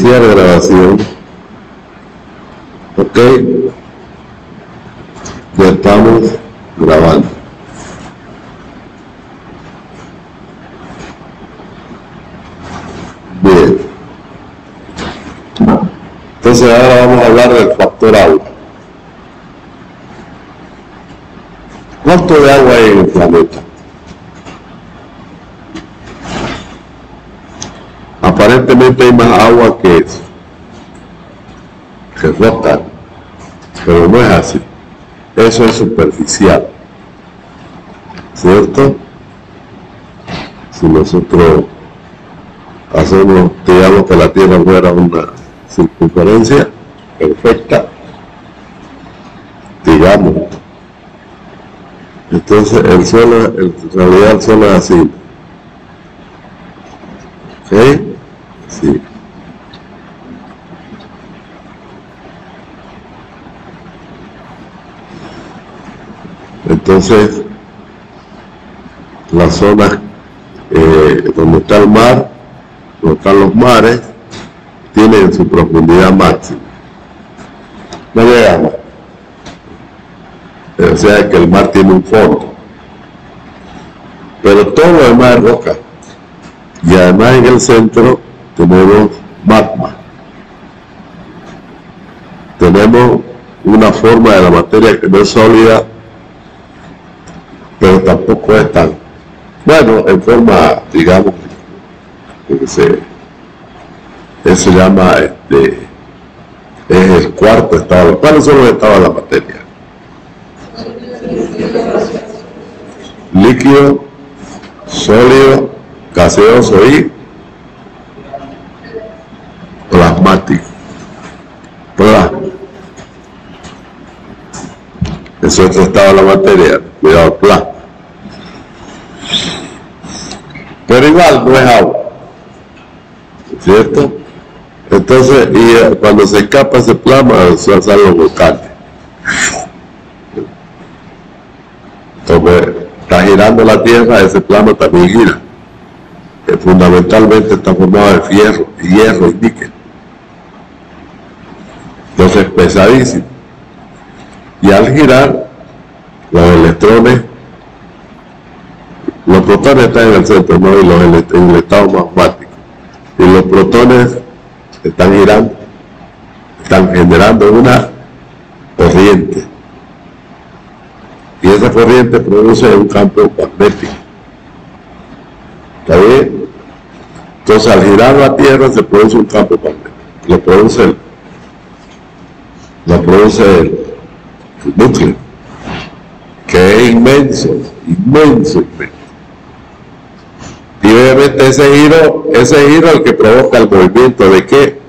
Iniciar grabación. Ok, ya estamos grabando. Bien, entonces ahora vamos a hablar del factor agua. ¿Cuánto de agua hay en el planeta? Aparentemente hay más agua que roca, pero no es así. Eso es superficial, ¿cierto? Si nosotros hacemos, digamos que la Tierra fuera una circunferencia perfecta, digamos, entonces el Sol, en realidad el Sol es así, ¿ok? Sí. Entonces, las zonas donde está el mar, donde están los mares, tienen su profundidad máxima. No llegamos. O sea que el mar tiene un fondo. Pero todo lo demás es roca. Y además en el centro tenemos magma. Tenemos una forma de la materia que no es sólida, pero tampoco es tan, bueno, en forma, digamos, que se llama, es el cuarto estado. ¿Cuáles son los estados de la materia? Líquido, sólido, gaseoso y plasmático. ¿Verdad? Eso es otro estado de la materia. Cuidado, plasma. Pero igual no es agua, ¿cierto? Entonces, y cuando se escapa ese plasma, salen los volcanes. Entonces, está girando la Tierra, ese plasma también gira. Que fundamentalmente está formado de fierro, hierro y níquel. Entonces es pesadísimo. Y al girar, los electrones, los protones están en el centro, ¿no? Y en el estado magmático. Y los protones están girando, están generando una corriente. Y esa corriente produce un campo magnético. ¿Está bien? Entonces al girar la Tierra se produce un campo magnético. Lo produce el núcleo, que es inmenso, inmenso. Y obviamente ese giro es el que provoca el movimiento de qué.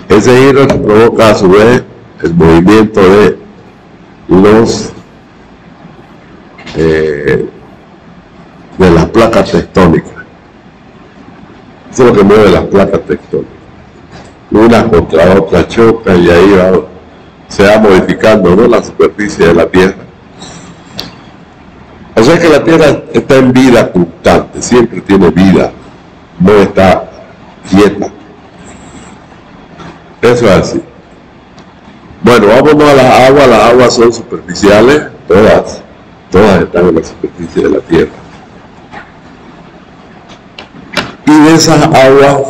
Ese giro que provoca a su vez el movimiento de los de las placas tectónicas. Eso es lo que mueve las placas tectónicas. Una contra otra choca y ahí se va modificando, ¿no?, la superficie de la Tierra. O sea que la Tierra está en vida constante, siempre tiene vida, no está quieta. Eso es así. Bueno, vámonos a las aguas son superficiales, todas están en la superficie de la Tierra. Y de esas aguas,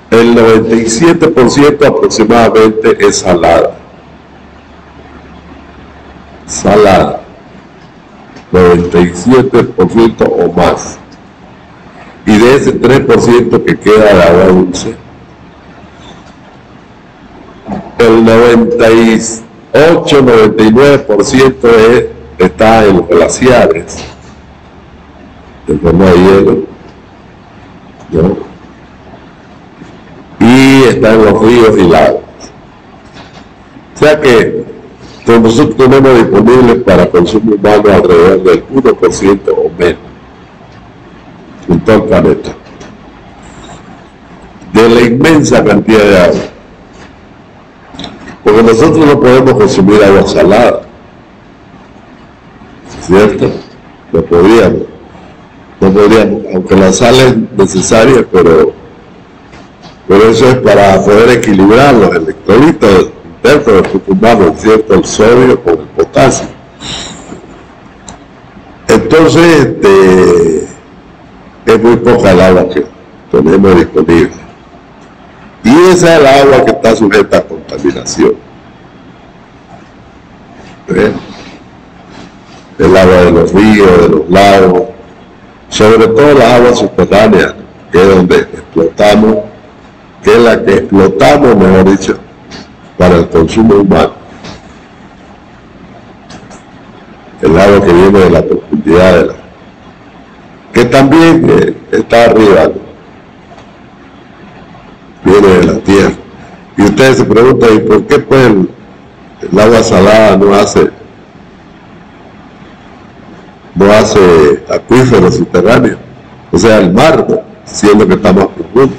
el 97% aproximadamente es salada. Salada. 97% o más. Y de ese 3% que queda de agua dulce, el 98-99% está en los glaciares, de forma de hielo, ¿no? Y está en los ríos y lagos. O sea que nosotros tenemos disponibles para consumo humano alrededor del 1% o menos en todo el planeta, de la inmensa cantidad de agua. Porque nosotros no podemos consumir agua salada, ¿cierto? No podríamos, aunque la sal es necesaria, pero Pero eso es para poder equilibrar los electrolitos internos del cuerpo humano, ¿cierto? El sodio con el potasio. Entonces, es muy poca el agua que tenemos disponible. Y esa es el agua que está sujeta a contaminación. ¿Ven? El agua de los ríos, de los lagos, sobre todo las aguas subterráneas, que es donde explotamos, que es la que explotamos, mejor dicho, para el consumo humano. El agua que viene de la profundidad de la, que también está arriba, ¿no? Viene de la tierra. Y ustedes se preguntan, ¿y por qué pues el agua salada no hace acuíferos subterráneos? O sea, el mar, ¿no? Siendo que está más profundo.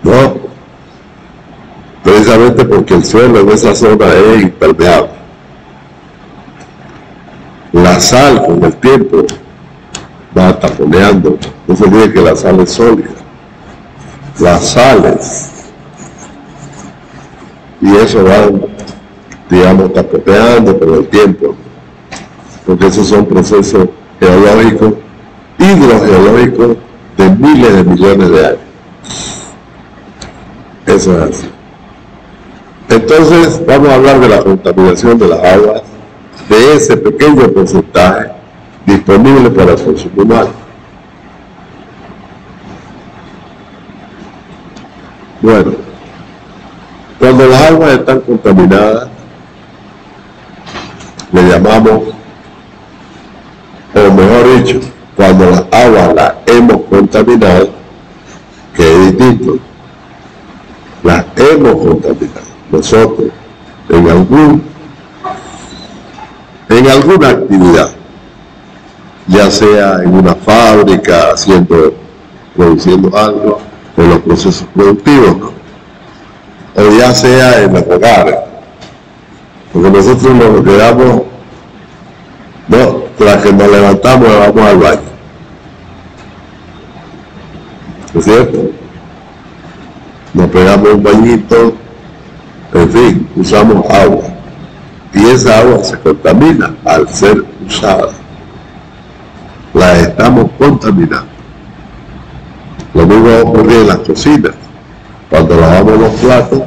No, precisamente porque el suelo en esa zona es impermeable. La sal con el tiempo va taponeando. No se dice que la sal es sólida. Las sales, y eso va, digamos, taponeando con el tiempo, porque esos son procesos geológicos, hidrogeológicos de miles de millones de años. Eso es así. Entonces, vamos a hablar de la contaminación de las aguas, de ese pequeño porcentaje disponible para el consumo humano. Bueno, cuando las aguas están contaminadas, le llamamos, o mejor dicho, cuando las aguas las hemos contaminado, que es distinto, las hemos contaminado nosotros en alguna actividad, ya sea en una fábrica produciendo algo, en los procesos productivos, ¿no? O ya sea en los hogares, porque nosotros nos quedamos, no, tras que nos levantamos vamos al baño, ¿es cierto? Nos pegamos un bañito, en fin, usamos agua, y esa agua se contamina al ser usada, la estamos contaminando. Lo mismo ocurre en las cocinas, cuando lavamos los platos,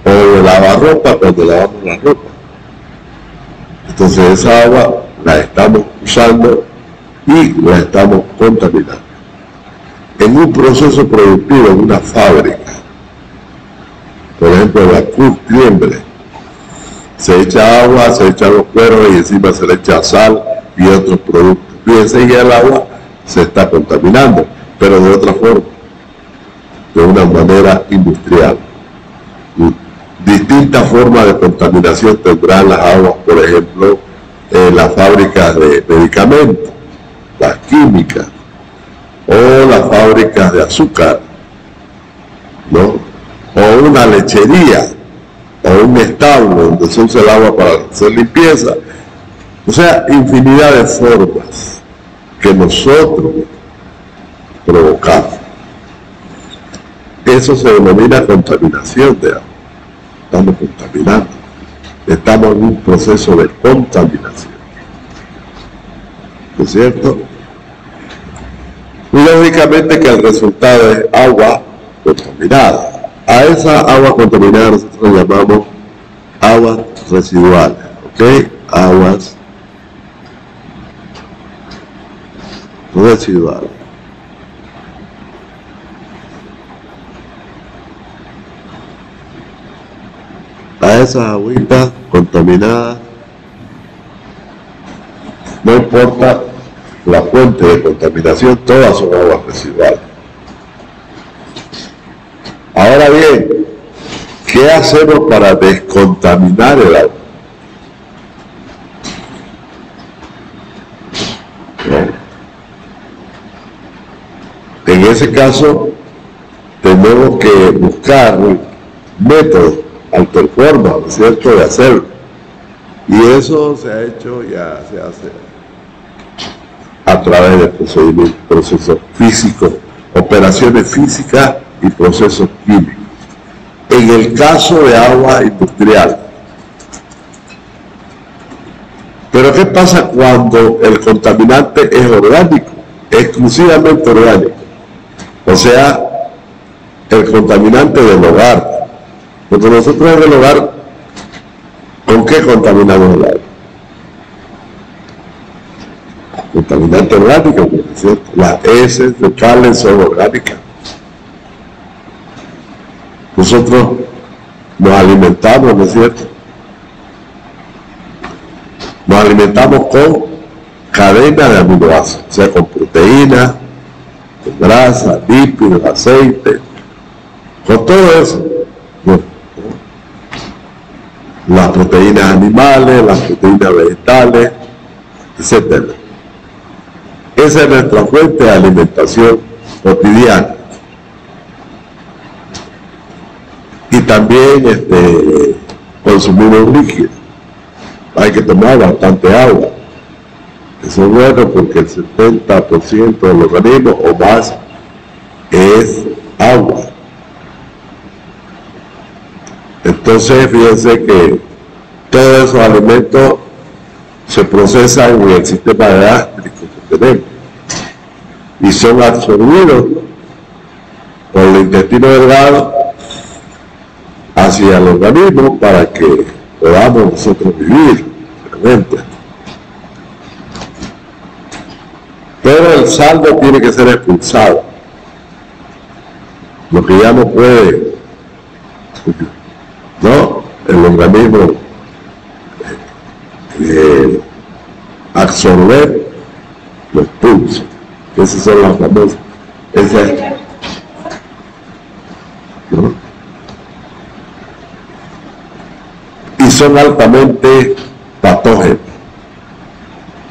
o el lavarropa cuando lavamos la ropa. Entonces esa agua la estamos usando y la estamos contaminando. En un proceso productivo, en una fábrica, por ejemplo la Cruz Tiembre, se echa agua, se echan los cueros y encima se le echa sal y otros productos. Fíjense que el agua se está contaminando, pero de otra forma, de una manera industrial. Distintas formas de contaminación tendrán las aguas, por ejemplo, en las fábricas de medicamentos, las químicas, o las fábricas de azúcar, ¿no? O una lechería, o un establo donde se usa el agua para hacer limpieza. O sea, infinidad de formas que nosotros provocamos. Eso se denomina contaminación de agua. Estamos contaminando. Estamos en un proceso de contaminación. ¿No es cierto? Lógicamente que el resultado es agua contaminada. A esa agua contaminada nosotros la llamamos aguas residuales, ¿ok? Aguas residuales. A esas agüitas contaminadas, no importa la fuente de contaminación, todas son aguas residuales. Ahora bien, ¿qué hacemos para descontaminar el agua? En ese caso, tenemos que buscar métodos, formas, ¿no es cierto?, de hacerlo. Y eso se ha hecho, ya se hace a través de procesos físicos, operaciones físicas y procesos químicos. En el caso de agua industrial. Pero ¿qué pasa cuando el contaminante es orgánico? Exclusivamente orgánico. O sea, el contaminante del hogar. Porque nosotros en el hogar, ¿con qué contaminamos el agua? Contaminante orgánico, ¿cierto? Las heces fecales son orgánicas. Nosotros nos alimentamos, ¿no es cierto? Nos alimentamos con cadena de aminoácidos, o sea, con proteínas, con grasa, lípidos, aceite, con todo eso. Bueno, las proteínas animales, las proteínas vegetales, etc. Esa es nuestra fuente de alimentación cotidiana. Y también consumimos líquidos. Hay que tomar bastante agua. Eso es bueno porque el 70% del organismo o más es agua. Entonces, fíjense que todos esos alimentos se procesan en el sistema gástrico que tenemos y son absorbidos por el intestino delgado hacia el organismo para que podamos nosotros vivir realmente. Pero el saldo tiene que ser expulsado. Lo que ya no puede, ¿no? El organismo absorber, lo expulsa. Esas son las famosas. ¿No? Y son altamente patógenos.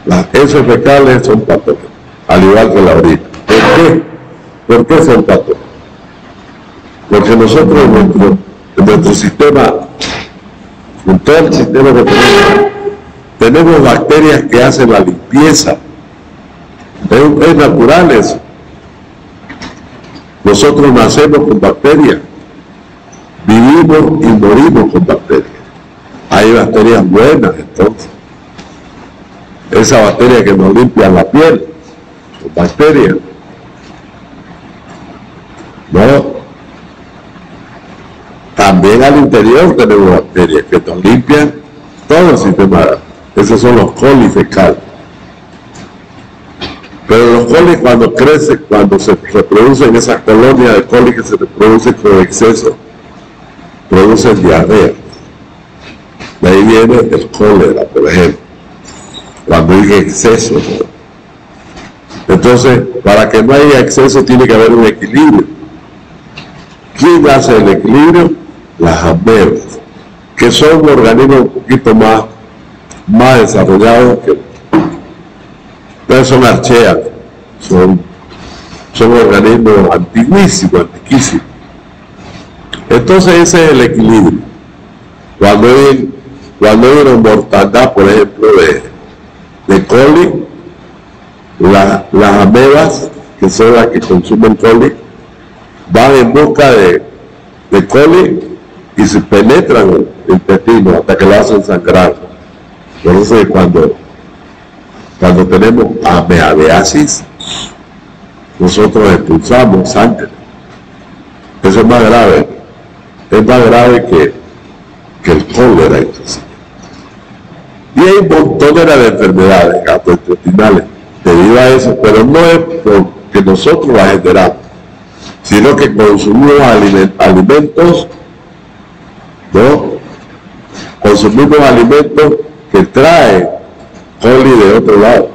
Las heces fecales son patógenas, al igual que la orina. ¿Por qué? ¿Por qué son patógenos? Porque nosotros en nuestro sistema, en todo el sistema que tenemos bacterias que hacen la limpieza. Es natural eso. Nosotros nacemos con bacterias, vivimos y morimos con bacterias. Hay bacterias buenas, entonces. Esa bacteria que nos limpia la piel, son bacterias. ¿No? También al interior tenemos bacterias que nos limpian todo el sistema. Esos son los coli fecales. Pero los coli cuando crecen, cuando se reproducen esas colonias de coli que se reproducen con exceso, producen diarrea. De ahí viene el cólera, por ejemplo, cuando hay exceso, ¿no? Entonces, para que no haya exceso tiene que haber un equilibrio. ¿Quién hace el equilibrio? Las amebas, que son organismos un poquito más desarrollados que pero son archeas, son organismos antiguísimos, antiquísimos. Entonces ese es el equilibrio. Cuando hay una mortandad, por ejemplo, de coli, las amebas, que son las que consumen coli, van en busca de coli y se penetran el intestino hasta que lo hacen sangrar. Por eso cuando tenemos ameabeasis, nosotros expulsamos sangre. Eso es más grave. Es más grave que el cólera, inclusive. Y hay un montón de enfermedades gastrointestinales debido a eso, pero no es porque nosotros las generamos, sino que consumimos alimentos, ¿no? Consumimos alimentos que traen coli de otro lado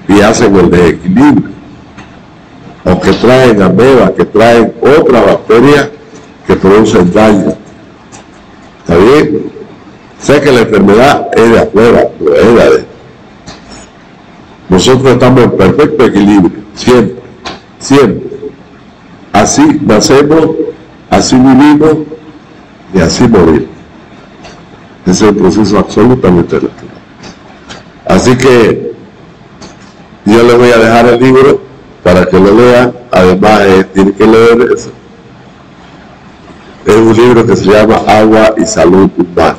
y hacen el desequilibrio, o que traen amebas, que traen otras bacterias que producen daño. ¿Está bien? Sé que la enfermedad es de afuera, no es de adentro. Nosotros estamos en perfecto equilibrio, siempre, siempre. Así nacemos, así vivimos y así morimos. Ese es un proceso absolutamente natural. Así que Yo les voy a dejar el libro para que lo lean. Además, tienen que leer eso. Es un libro que se llama Agua y Salud Humana.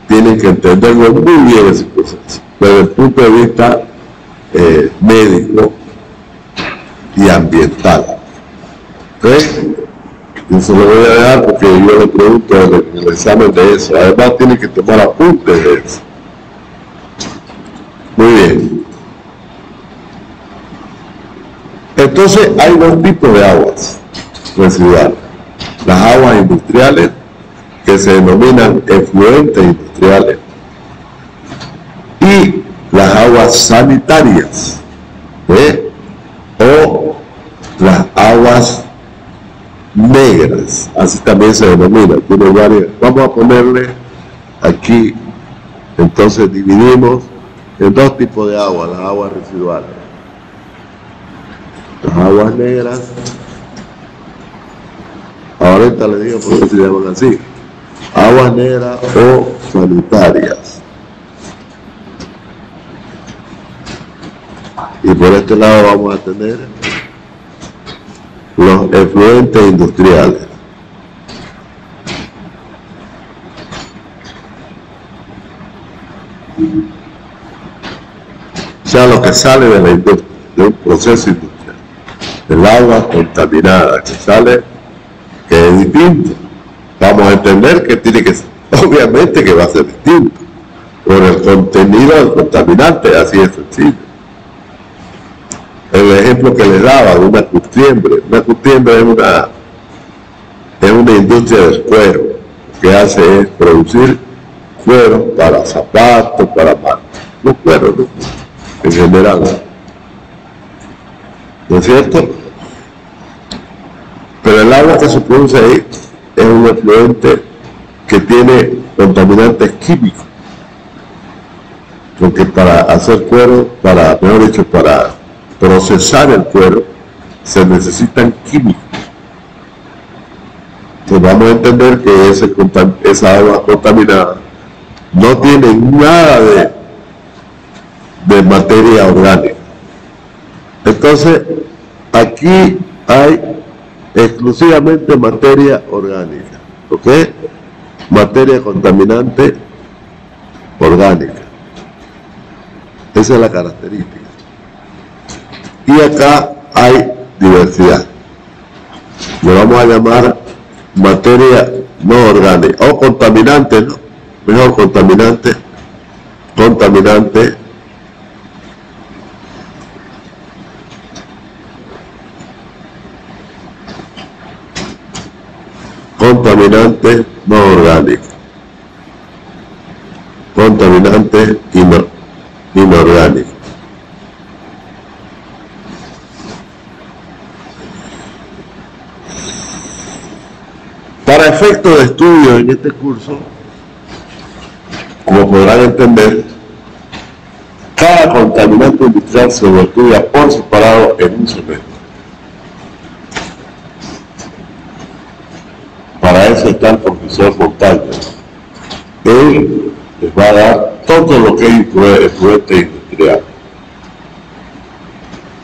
Tienen que entenderlo muy bien ese proceso, desde el punto de vista médico y ambiental. ¿Okay? Y se lo voy a dejar porque yo le pregunto en el examen de eso. Además, tienen que tomar apuntes de eso. Muy bien. Entonces, hay dos tipos de aguas residuales. Las aguas industriales, que se denominan efluentes industriales, y las aguas sanitarias, o las aguas negras, así también se denomina. Tiene varias. Vamos a ponerle aquí, entonces dividimos en dos tipos de agua, las aguas residuales. Las aguas negras, ahorita les digo por qué se llaman así, aguas negras o sanitarias. Y por este lado vamos a tener los efluentes industriales. O sea, lo que sale de la industria, de un proceso industrial. El agua contaminada que sale, que es distinto. Vamos a entender que tiene que ser, obviamente que va a ser distinto, por el contenido del contaminante, así es sencillo. El ejemplo que les daba de una curtiembre es una industria del cuero. Lo que hace es producir cuero para zapatos, para mantas. Los cueros, ¿no? En general. ¿No es cierto? Pero el agua que se produce ahí es un efluente que tiene contaminantes químicos. Porque para hacer cuero, mejor dicho, para procesar el cuero, se necesitan químicos. Entonces vamos a entender que esa agua contaminada no tiene nada de materia orgánica. Entonces, aquí hay exclusivamente materia orgánica, ¿ok? Materia contaminante orgánica. Esa es la característica. Y acá hay diversidad. Le vamos a llamar materia no orgánica, o contaminante, ¿no? Mejor contaminante no orgánico, contaminante inorgánico. Para efectos de estudio en este curso, como podrán entender, cada contaminante industrial se lo estudia por separado en un semestre. Para eso está el profesor Montaña. Él les va a dar todo lo que es efluente industrial.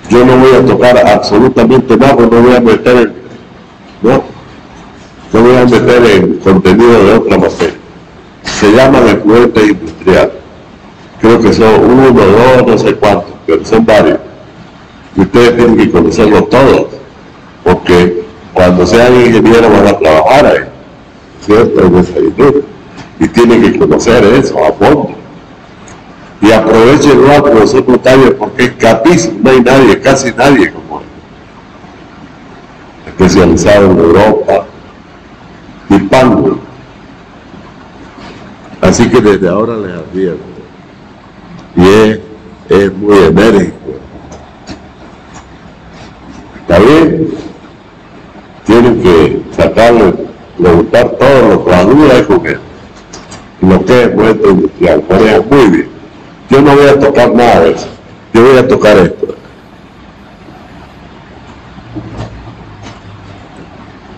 Yo no voy a tocar absolutamente nada, no voy a meter en contenido de otra materia. Se llaman efluentes industriales. Creo que son 1, 2, no sé cuántos, pero son varios. Y ustedes tienen que conocerlos todos, porque cuando sean ingenieros van a trabajar ahí, ¿cierto? En esa industria. Y tienen que conocer eso a fondo. Y aprovechen al profesor Montaña porque es capísimo, no hay nadie, casi nadie como él. Especializado en Europa, hispano. Así que desde ahora les advierto. Y es muy enérgico. ¿Está bien? Tienen que sacarle, preguntar todo lo que duda es con él. Y lo que es muestra industrial. Maneja muy bien. Yo no voy a tocar nada de eso. Yo voy a tocar esto.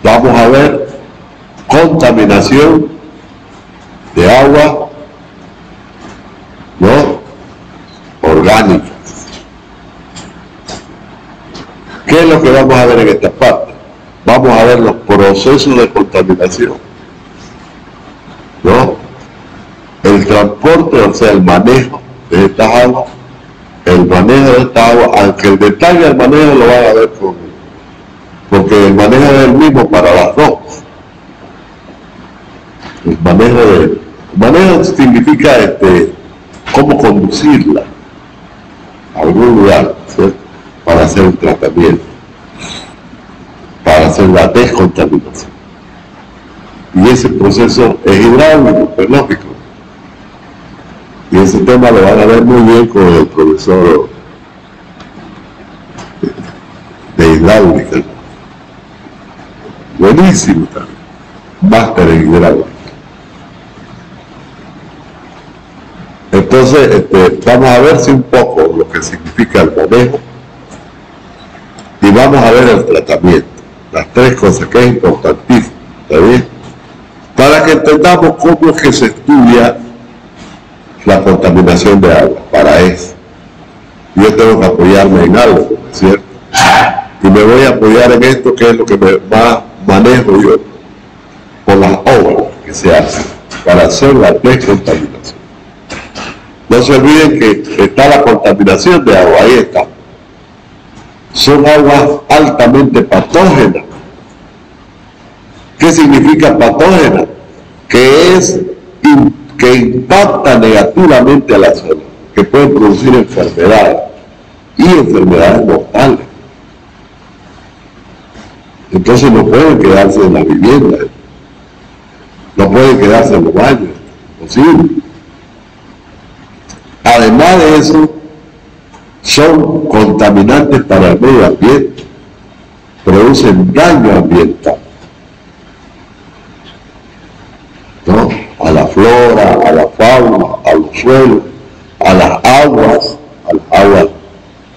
Vamos a ver contaminación de agua no orgánica. ¿Qué es lo que vamos a ver en esta parte? Vamos a ver los procesos de contaminación, ¿no? El transporte, o sea, el manejo de estas aguas, el manejo de estas aguas, aunque el detalle del manejo lo van a ver conmigo, porque el manejo es el mismo para las dos. El manejo significa cómo conducirla a algún lugar, ¿cierto? Para hacer el tratamiento, para hacer la descontaminación. Y ese proceso es hidráulico, es lógico. Y ese tema lo van a ver muy bien con el profesor de hidráulica. Buenísimo también. Máster en hidráulica. Entonces, vamos a ver si un poco lo que significa el manejo y vamos a ver el tratamiento. Las tres cosas que es importantísimo, ¿está bien? Para que entendamos cómo es que se estudia la contaminación de agua. Para eso yo tengo que apoyarme en algo, ¿cierto? Y me voy a apoyar en esto, que es lo que más manejo yo, con las obras que se hacen para hacer la descontaminación. No se olviden que está la contaminación de agua, ahí está. Son aguas altamente patógenas. ¿Qué significa patógena? Que impacta negativamente a la salud, que puede producir enfermedades y enfermedades mortales. Entonces no pueden quedarse en la vivienda, no pueden quedarse en los baños, posible. Además de eso, son contaminantes para el medio ambiente, producen daño ambiental, ¿no? A la flora, a la fauna, a los suelos, a las aguas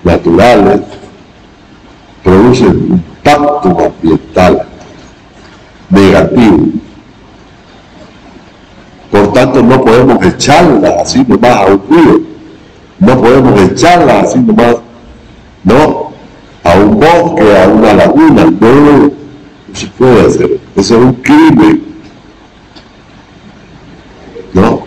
naturales, producen impacto ambiental negativo. Por tanto, no podemos echarlas así nomás a un río, no podemos echarlas así nomás, no, a un bosque, a una laguna, no se puede hacer, eso es un crimen, ¿no?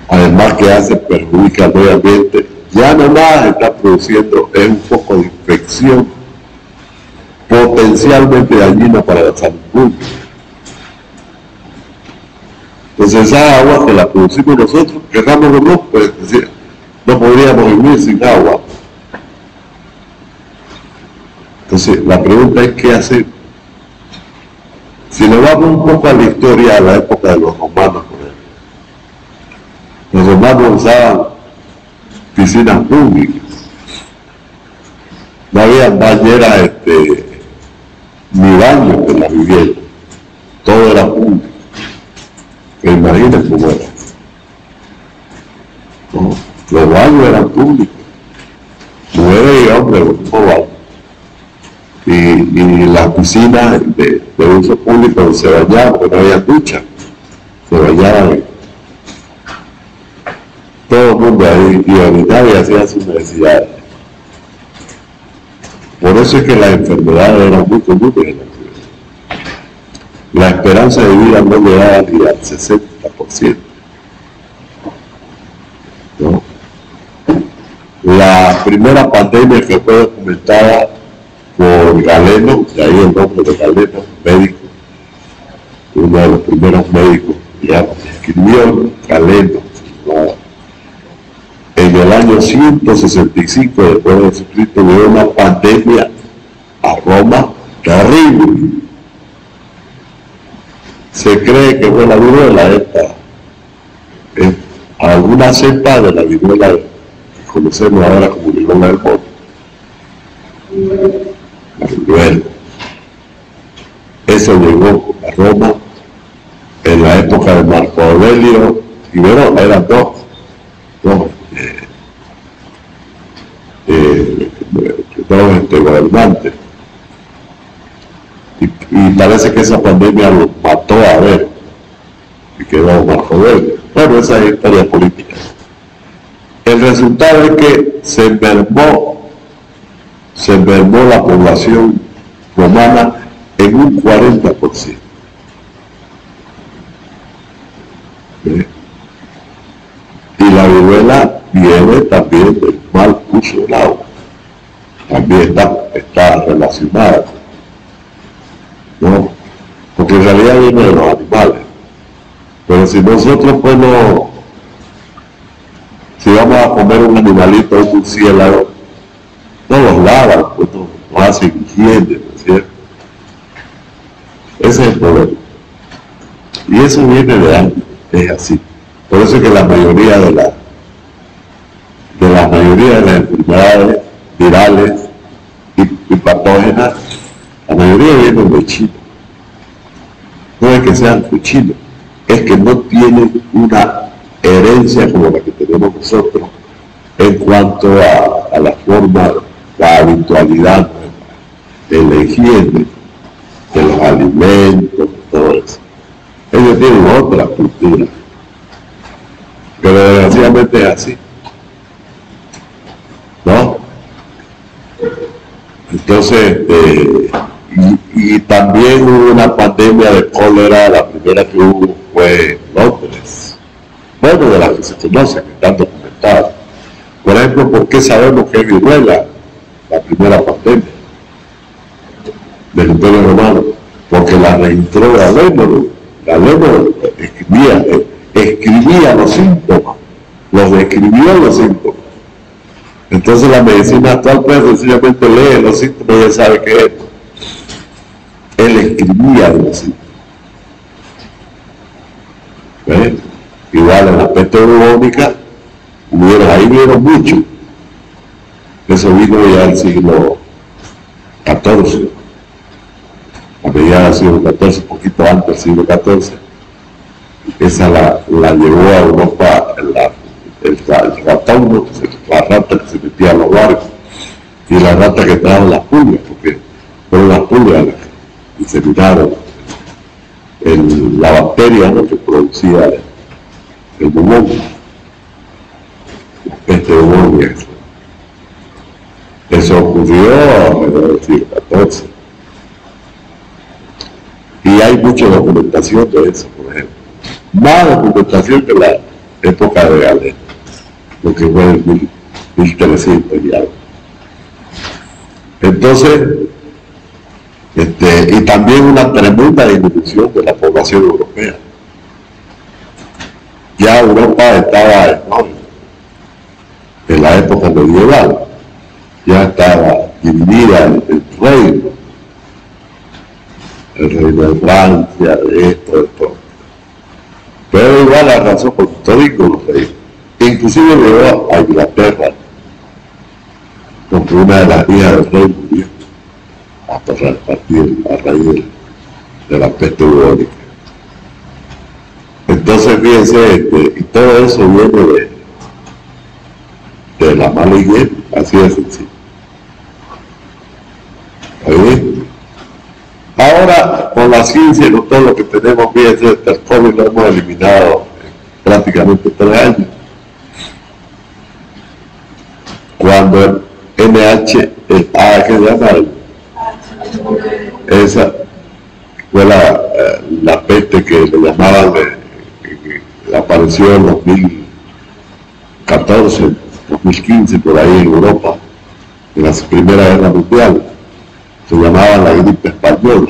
Además que perjudica al medio ambiente, ya nomás está produciendo un foco de infección potencialmente dañina para la salud pública. Entonces esa agua que la producimos nosotros, queramos o no, pues decir, no podríamos vivir sin agua. Entonces la pregunta es ¿qué hacer? Si nos vamos un poco a la historia, a la época de los romanos, por ejemplo, los romanos usaban piscinas públicas, no había bañeras ni baños en la vivienda, todo era público. Que imaginen cómo era, ¿no? Los baños eran públicos, mujeres y hombres, los mismos baños, y las piscinas de uso público se bañaban, porque no había ducha, se bañaban todo el mundo ahí y orinaba y hacía sus necesidades. Por eso es que las enfermedades eran muy comunes en la ciudad. La esperanza de vida no llegaba ni al 60%, ¿no? La primera pandemia que fue documentada por Galeno, de ahí el nombre de Galeno, médico, uno de los primeros médicos, digamos, que escribió Galeno, ¿no? En el año 165 después de Jesucristo, hubo una pandemia a Roma terrible. Se cree que fue la viruela esta, alguna cepa de la viruela que conocemos ahora como viruela del mono. La viruela. Eso llegó a Roma en la época de Marco Aurelio y Verón, eran dos gobernantes. Y parece que esa pandemia lo mató a ver y quedó Marco Aurelio. Bueno, esa es historia política. El resultado es que se se mermó la población romana en un 40%. Y la viruela viene también del mal uso del agua. También está relacionada, ¿no? Porque en realidad viene de los animales. Pero si nosotros, pues, si vamos a comer un animalito, un murciélago, no los lavan, pues no hacen higiene, ¿no es cierto? Ese es el problema. Y eso viene de años, es así. Por eso es que la mayoría de las enfermedades virales y patógenas, la mayoría vienen de China. No es que sean cochinos, es que no tienen una herencia como la que tenemos nosotros en cuanto a la forma, la habitualidad de la higiene, de los alimentos, todo eso. Ellos tienen otra cultura, pero desgraciadamente es así, ¿no? Entonces, y también hubo una pandemia de cólera, la primera que hubo fue en Londres. Bueno, de las que se conocen, que están documentadas. Por ejemplo, ¿por qué sabemos que es viruela la primera pandemia del Imperio Romano? Porque la registró Galeno. Galeno escribía los síntomas, los describió los síntomas. Entonces la medicina actual pues sencillamente lee los síntomas y ya sabe qué es. Él escribía los síntomas. ¿Ves? Igual en la peste bubónica, ahí vieron mucho. Eso vino ya al siglo XIV. A mediados del siglo XIV, un poquito antes del siglo XIV. Esa la llevó a Europa el ratón, la rata que se metía a los barcos, y la rata que trajo las pulgas, porque fueron las pulgas las que diseminaron la bacteria, ¿no?, que producía el bubón, la peste bubónica. Eso ocurrió alrededor del siglo XIV. Y hay mucha documentación de eso, por ejemplo. Más documentación que la época de Galeno, lo que fue en 1300 y algo. Entonces, y también una tremenda disminución de la población europea. Ya Europa estaba en la época medieval, ya estaba dividida el reino de Francia, de esto, de todo. Pero igual arrasó con todito los reyes. Inclusive llegó a Inglaterra, porque una de las hijas del rey murió a raíz de la peste bubónica. Entonces, fíjense, y todo eso viene de la mala higiene, así de sencillo. Ahora, con la ciencia y con todo lo que tenemos, fíjense, el COVID lo hemos eliminado en prácticamente 3 años. Cuando el NH, ¿qué se llama? Esa fue la peste que le llamaban, que apareció en 2014, 2015, por ahí en Europa, en la Primera Guerra Mundial. Se llamaba la gripe española.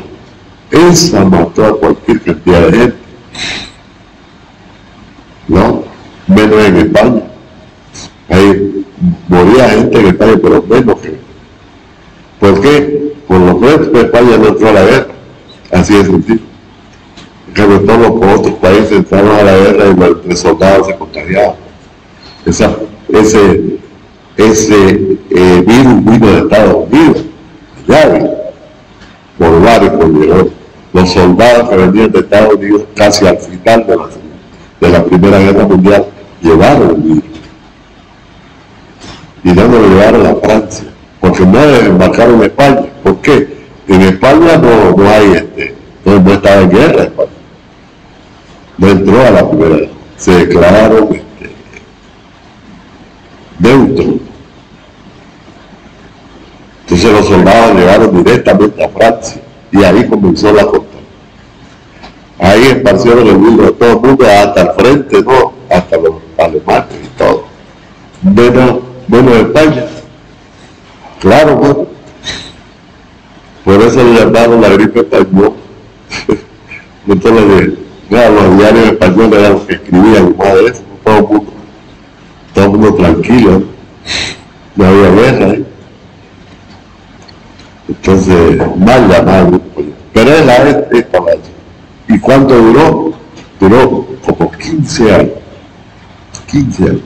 Esa mató a cualquier cantidad de gente, ¿no? Menos en España. Ahí moría gente en España, pero menos que. ¿Por qué? Por lo menos España no entró a la guerra. Así de sencillo. En cambio, todos los otros países entraron a la guerra y los soldados se contagiaban. Ese virus vino de Estados Unidos. Ya, por barco llegó. Los soldados que venían de Estados Unidos casi al final de la Primera Guerra Mundial llevaron el virus. Y no lo llevaron a Francia, porque no desembarcaron en España. ¿Por qué? En España no hay no estaba en guerra España. No entró a la Primera Guerra. Se declararon neutros. Entonces los soldados llegaron directamente a Francia y ahí comenzó la contra. Ahí esparcieron el vidrio de todo el mundo hasta el frente, ¿no? Hasta los alemanes y todo. Menos España. Claro, bueno. Por eso le llamaron la gripe española. Entonces, los diarios españoles eran los que escribían más de eso, todo el mundo tranquilo, no había guerra, ¿eh? Entonces, mal llamado, pero es la esta valla. ¿Y cuánto duró? Duró como 15 años. 15 años.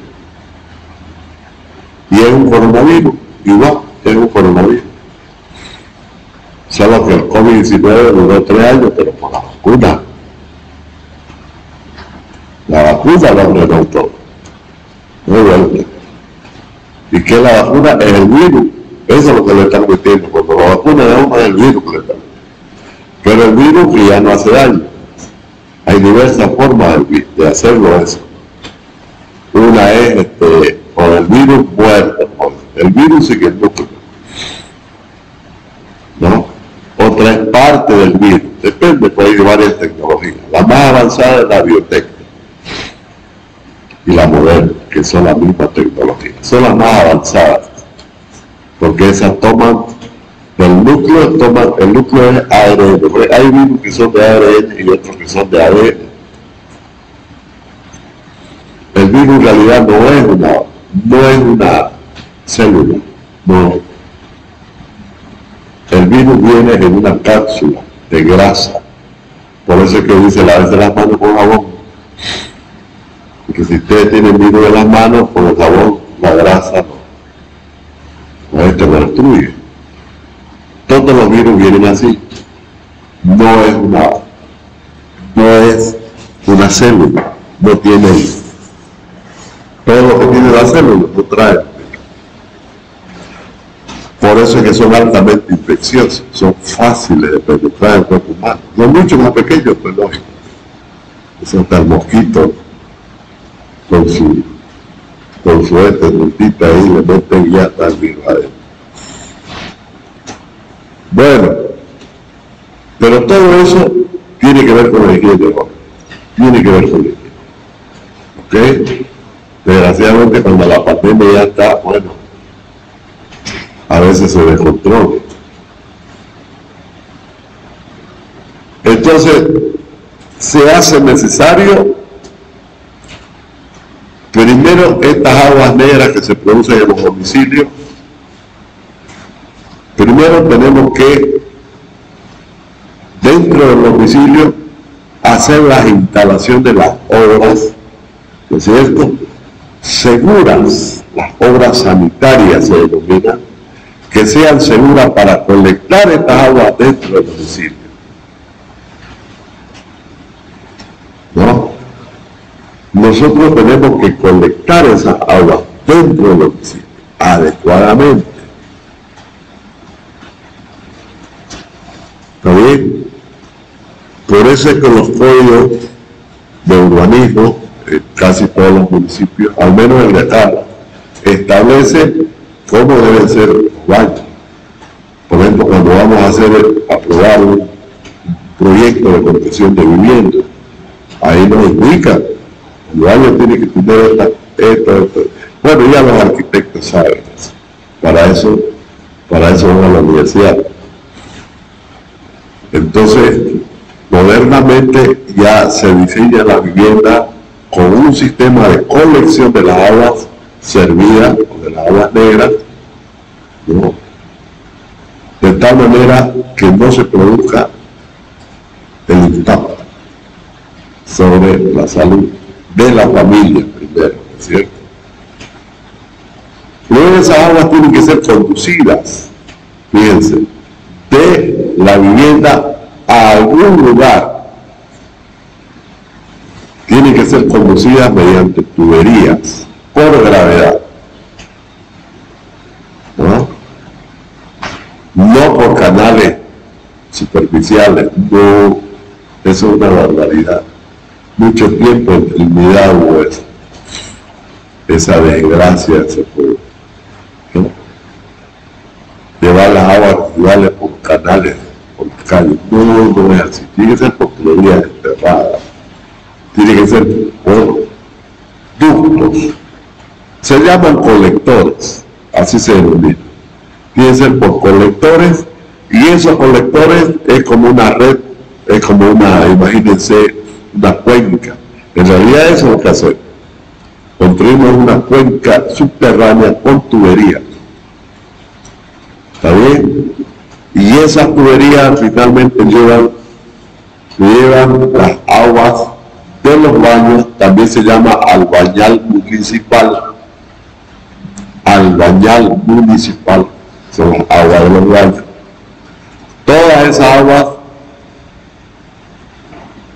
Y es un coronavirus, igual, es un coronavirus. Solo que el COVID-19 duró 3 años, pero por la vacuna. La vacuna lo ordenó todo. Muy bueno. ¿Y qué es la vacuna? Es el virus. Eso es lo que le están metiendo. Cuando la vacuna es uno, es el virus que le están metiendo. Pero el virus que ya no hace daño. Hay diversas formas de hacerlo eso. Una es con el virus muerto. El virus sigue el núcleo, ¿no? Otra es parte del virus. Depende, pues hay varias tecnologías. La más avanzada es la biotecnia y la moderna, que son las mismas tecnologías. Son las más avanzadas, porque esas toman el núcleo es ARN. Hay virus que son de ARN y otros que son de ADN. El virus en realidad no es una célula, no. El virus viene en una cápsula de grasa. Por eso es que dice lavarse las manos con jabón. Porque si ustedes tienen virus en las manos, con el jabón, la grasa no lo destruye. Todos los virus vienen así. No es una célula. No tiene todo lo que tiene la célula, no trae. Por eso es que son altamente infecciosos, son fáciles de penetrar en el cuerpo humano. No mucho más pequeños, pues lógico. Es hasta el mosquito con su puntita ahí, le meten y ya está el virus adentro. Bueno, pero todo eso tiene que ver con la higiene, ¿no? Tiene que ver con la higiene. ¿Ok? Desgraciadamente cuando la pandemia ya está, bueno, a veces se descontrola. Entonces, se hace necesario, primero, estas aguas negras que se producen en los domicilios. Primero tenemos que, dentro del domicilio, hacer la instalación de las obras, ¿no es cierto?, seguras, las obras sanitarias se denominan, que sean seguras para colectar estas aguas dentro del domicilio, ¿no? Nosotros tenemos que colectar esas aguas dentro del domicilio, adecuadamente. ¿Está bien? Por eso es que los códigos de urbanismo, casi todos los municipios, al menos el de Tala, establecen cómo deben ser los baños. Por ejemplo, cuando vamos a aprobar un proyecto de construcción de vivienda, ahí nos indican, el baño tiene que tener esto. Bueno, ya los arquitectos saben eso. Para eso van a la universidad. Entonces, modernamente ya se diseña la vivienda con un sistema de colección de las aguas servidas, o de las aguas negras, ¿no?, de tal manera que no se produzca el impacto sobre la salud de la familia primero, ¿no es cierto? Luego esas aguas tienen que ser conducidas, fíjense, de la vivienda a algún lugar. Tienen que ser conducidas mediante tuberías por gravedad, no por canales superficiales. No, eso es una barbaridad. Mucho tiempo en Trinidad hubo esa desgracia, ese pueblo, ¿no? Llevar las aguas residuales por canales, por calles. No es así. Tiene que ser por tuberías enterradas. Tiene que ser por ductos. Se llaman colectores, así se denomina. Tiene que ser por colectores, y esos colectores es como una red, es como una, imagínense, una cuenca. En realidad eso es lo que hacemos. Construimos una cuenca subterránea con tuberías. ¿Está bien? Y esas tuberías finalmente llevan las aguas de los baños, también se llama albañal municipal. Albañal municipal son las aguas de los baños. Todas esas aguas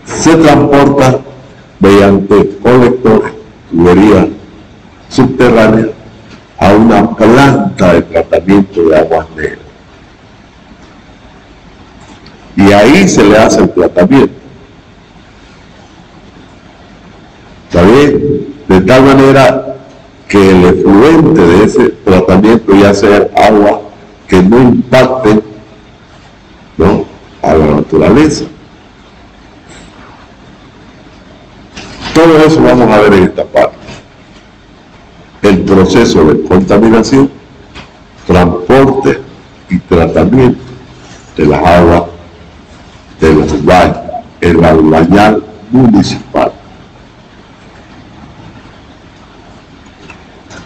se transportan mediante colectores, tuberías subterráneas, a una planta de tratamiento de aguas negras. Y ahí se le hace el tratamiento. ¿Está bien? De tal manera que el efluente de ese tratamiento ya sea agua que no impacte, ¿no?, a la naturaleza. Todo eso vamos a ver en esta parte. El proceso de contaminación, transporte y tratamiento de las aguas de los baños, el albañal municipal.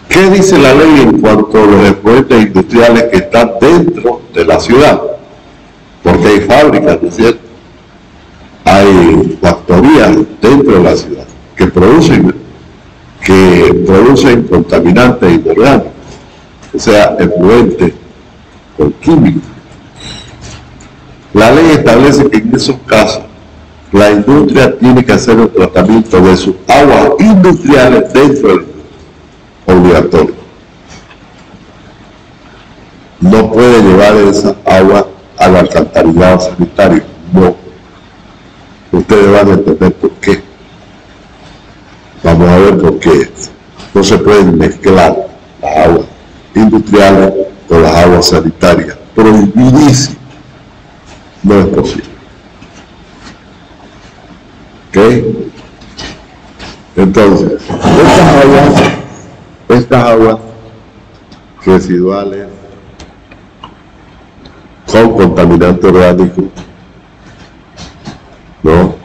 ¿Qué dice la ley en cuanto a los efluentes industriales que están dentro de la ciudad? Porque hay fábricas, ¿no es cierto? Hay factorías dentro de la ciudad que producen contaminantes inorgánicos, o sea, efluentes con químicos. La ley establece que en esos casos la industria tiene que hacer el tratamiento de sus aguas industriales dentro del obligatorio. No puede llevar esa agua al alcantarillado sanitario, no. Ustedes van a entender por qué. Vamos a ver por qué. No se pueden mezclar las aguas industriales con las aguas sanitarias. Prohibidísimo. No es posible. ¿Ok? Entonces, estas aguas residuales con contaminante orgánico, ¿no?,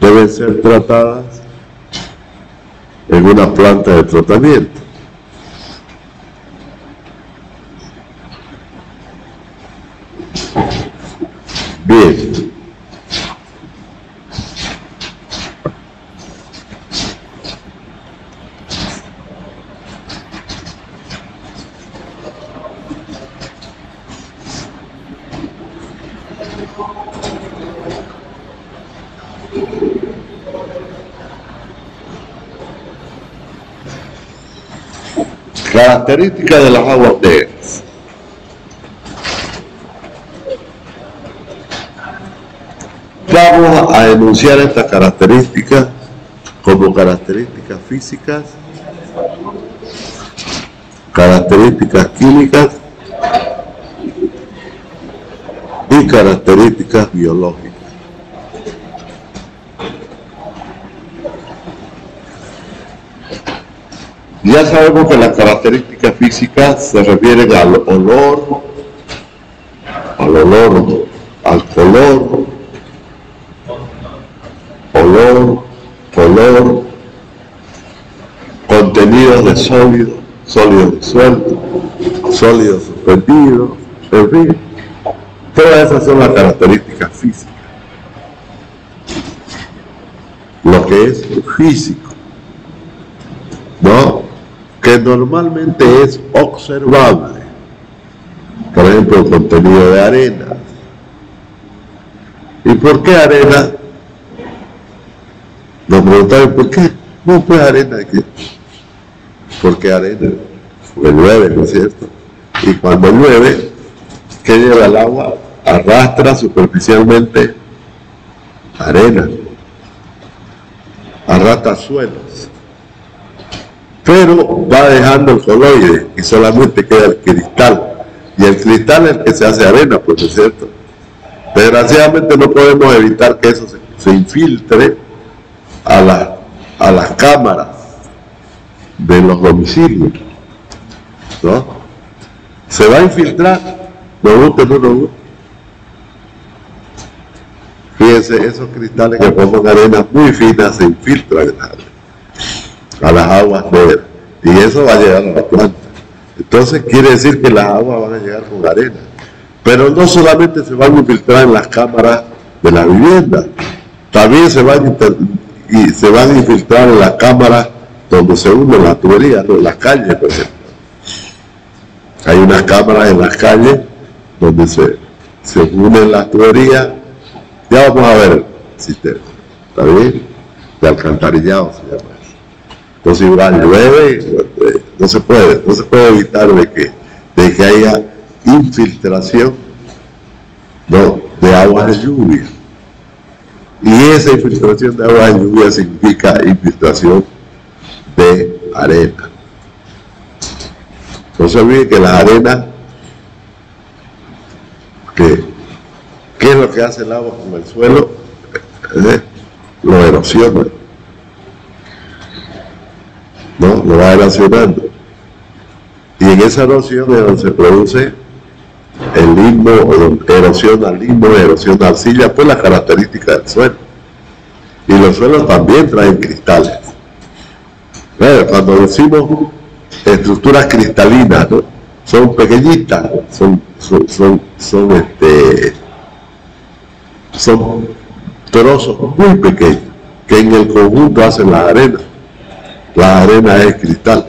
deben ser tratadas en una planta de tratamiento. Bien. Características de las aguas negras. Vamos a enunciar estas características como características físicas, características químicas y características biológicas. Ya sabemos que las características físicas se refieren al olor, al color, contenidos de sólidos, sólidos disueltos, sólidos suspendidos, en fin. Todas esas son las características físicas. Lo que es físico, ¿no?, que normalmente es observable. Por ejemplo, el contenido de arena. ¿Y por qué arena? Nos preguntaron, ¿por qué? No, pues arena. ¿Por qué arena? Porque llueve, ¿no es cierto? Y cuando llueve, ¿qué lleva el agua? Arrastra superficialmente arena. Arrastra suelos. Pero va dejando el coloide y solamente queda el cristal. Y el cristal es el que se hace arena, pues es cierto. Desgraciadamente no podemos evitar que eso se infiltre a las cámaras de los domicilios, ¿no? Se va a infiltrar, nos guste o no nos guste. Fíjense, esos cristales que ponen arenas muy finas se infiltran a las aguas negras, y eso va a llegar a la planta. Entonces quiere decir que las aguas van a llegar con arena. Pero no solamente se van a infiltrar en las cámaras de la vivienda, también se van a infiltrar en las cámaras donde se unen las tuberías, ¿no? En las calles, por ejemplo. Hay unas cámaras en las calles donde se unen las tuberías. Ya vamos a ver el sistema, ¿está bien? De alcantarillado se llama eso. Entonces igual llueve, no se puede evitar de que haya infiltración, ¿no?, de aguas de lluvia. Y esa infiltración de aguas de lluvia significa infiltración de arena. No se olvide que las arenas, ¿qué es lo que hace el agua con el suelo? Lo erosiona, ¿no? Lo va erosionando. Y en esa erosión es donde se produce el limbo, erosiona limbo, erosiona arcilla, pues la característica del suelo. Y los suelos también traen cristales. Cuando decimos estructuras cristalinas, ¿no?, son pequeñitas, son trozos muy pequeños que en el conjunto hacen las arenas. La arena es cristal,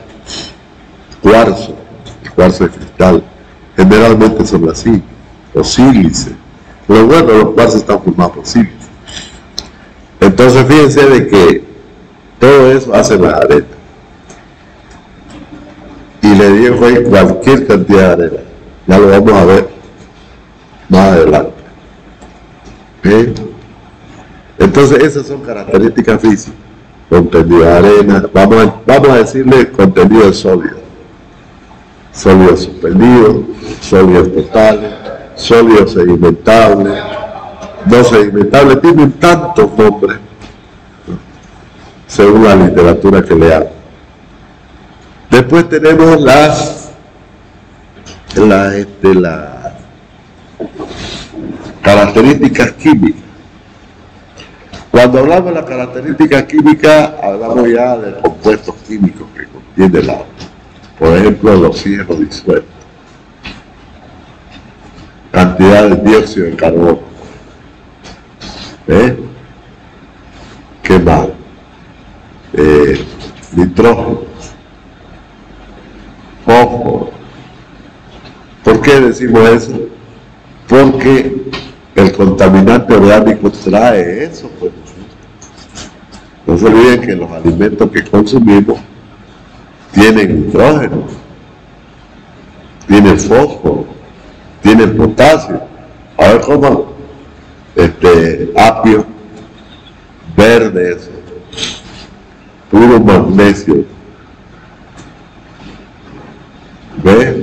cuarzo, el cuarzo es cristal. Generalmente son así, o sílice. Lo bueno, los cuarzos están formados por sílice. Entonces fíjense de que todo eso hace la arena. Y le digo ahí cualquier cantidad de arena. Ya lo vamos a ver más adelante. ¿Okay? Entonces esas son características físicas. Contenido de arena, vamos a decirle contenido de sólidos. Sólidos suspendidos, sólidos totales, sólidos sedimentables, no sedimentables, tienen tantos nombres, ¿no?, según la literatura que leamos. Después tenemos las características químicas. Cuando hablamos de las características químicas, hablamos ya de compuestos químicos que contiene el agua. Por ejemplo, el oxígeno disuelto, cantidad de dióxido de carbono, ¿qué más? Nitrógeno, fósforo. ¿Por qué decimos eso? Porque el contaminante orgánico trae eso, pues. No se olviden que los alimentos que consumimos tienen nitrógeno, tienen fósforo, tienen potasio. A ver cómo apio verde, eso, puro magnesio. ¿Ves?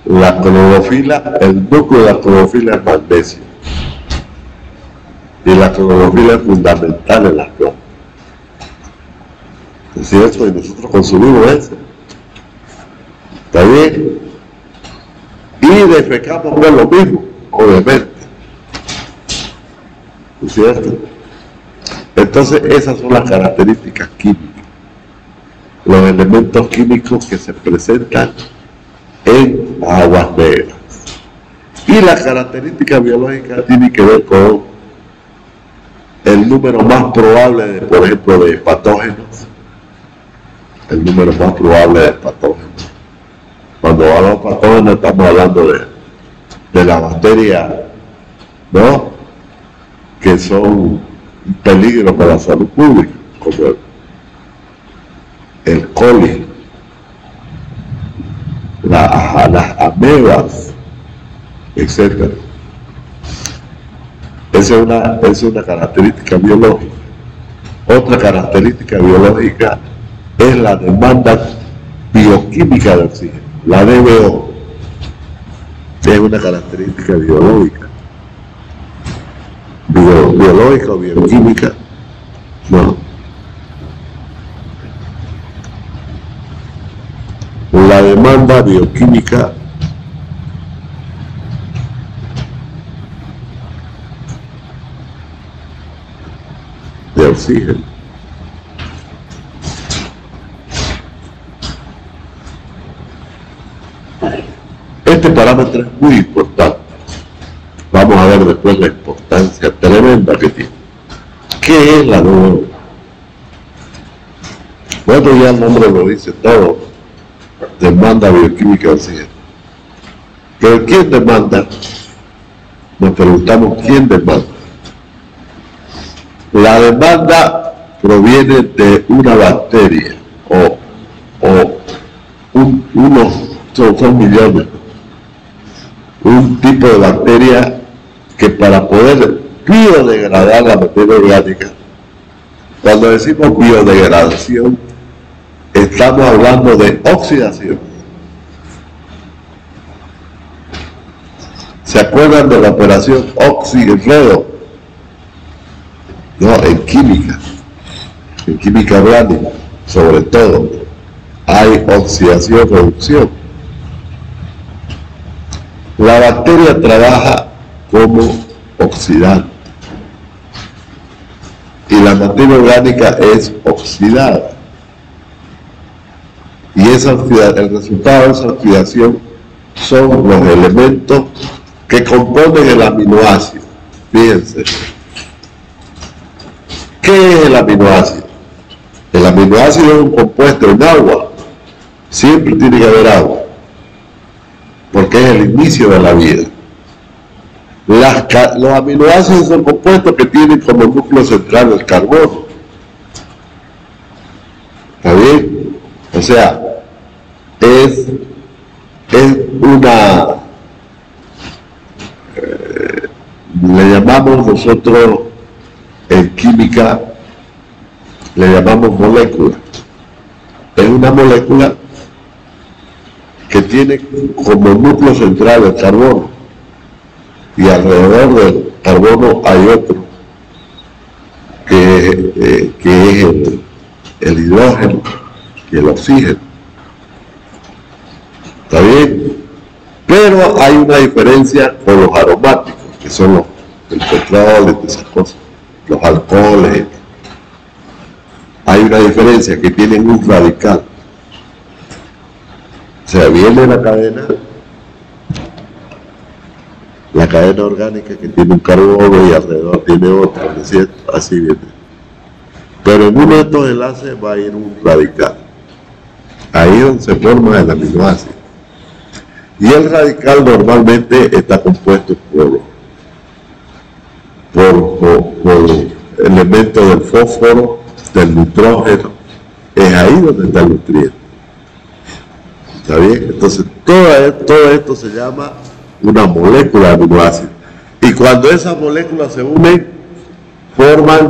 La clorofila, el núcleo de la clorofila es magnesio. Y la clorofila es fundamental en las plantas. Es cierto, y nosotros consumimos eso. ¿Está bien? Y defecamos por lo mismo, obviamente. ¿Es cierto? Entonces, esas son las características químicas. Los elementos químicos que se presentan en aguas negras. Y la característica biológica tiene que ver con el número más probable de, por ejemplo, de patógenos. El número más probable de patógenos. Cuando hablamos de patógenos estamos hablando de la bacteria, ¿no?, que son un peligro para la salud pública, como el coli, las amebas, etc. Esa es una característica biológica. Otra característica biológica es la demanda bioquímica de oxígeno, la DBO. es una característica biológica. Biológica o bioquímica, no. La demanda bioquímica de oxígeno este parámetro es muy importante. Vamos a ver después la importancia tremenda que tiene. ¿Qué es la nube? Bueno, ya el nombre lo dice todo. Demanda bioquímica de oxígeno. Pero ¿quién demanda? Nos preguntamos ¿quién demanda? La demanda proviene de una bacteria son millones. Un tipo de bacteria que para poder biodegradar la materia orgánica, cuando decimos biodegradación, estamos hablando de oxidación. ¿Se acuerdan de la operación oxi-redo? No, en química orgánica, sobre todo, hay oxidación, reducción. La bacteria trabaja como oxidante y la materia orgánica es oxidada. Y el resultado de esa oxidación son los elementos que componen el aminoácido. Fíjense. ¿Qué es el aminoácido? El aminoácido es un compuesto en agua. Siempre tiene que haber agua, porque es el inicio de la vida. Los aminoácidos son compuestos que tienen como núcleo central el carbono. ¿Está bien? O sea, es una... le llamamos nosotros en química, le llamamos molécula. Es una molécula que tiene como núcleo central el carbono y alrededor del carbono hay otro que es el hidrógeno y el oxígeno. ¿Está bien? Pero hay una diferencia con los aromáticos, que son el petróleo y esas cosas, los alcoholes. Hay una diferencia, que tienen un radical. O sea, viene la cadena orgánica que tiene un carbono y alrededor tiene otro, ¿no es cierto? Así viene. Pero en uno de estos enlaces va a ir un radical. Ahí es donde se forma el aminoácido. Y el radical normalmente está compuesto por elementos del fósforo, del nitrógeno. Es ahí donde está el nutriente. ¿Está bien? Entonces, todo esto se llama una molécula de aminoácidos. Y cuando esas moléculas se unen, forman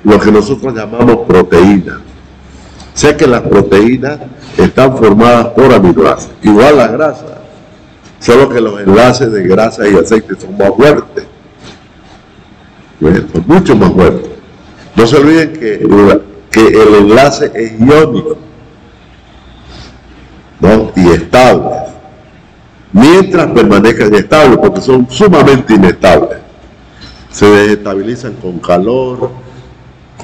lo que nosotros llamamos proteínas. O sea que las proteínas están formadas por aminoácidos. Igual la grasa, solo que los enlaces de grasa y aceite son más fuertes. Son mucho más fuertes. No se olviden que el enlace es iónico, ¿no? Y estable, mientras permanezcan estables, porque son sumamente inestables. Se desestabilizan con calor,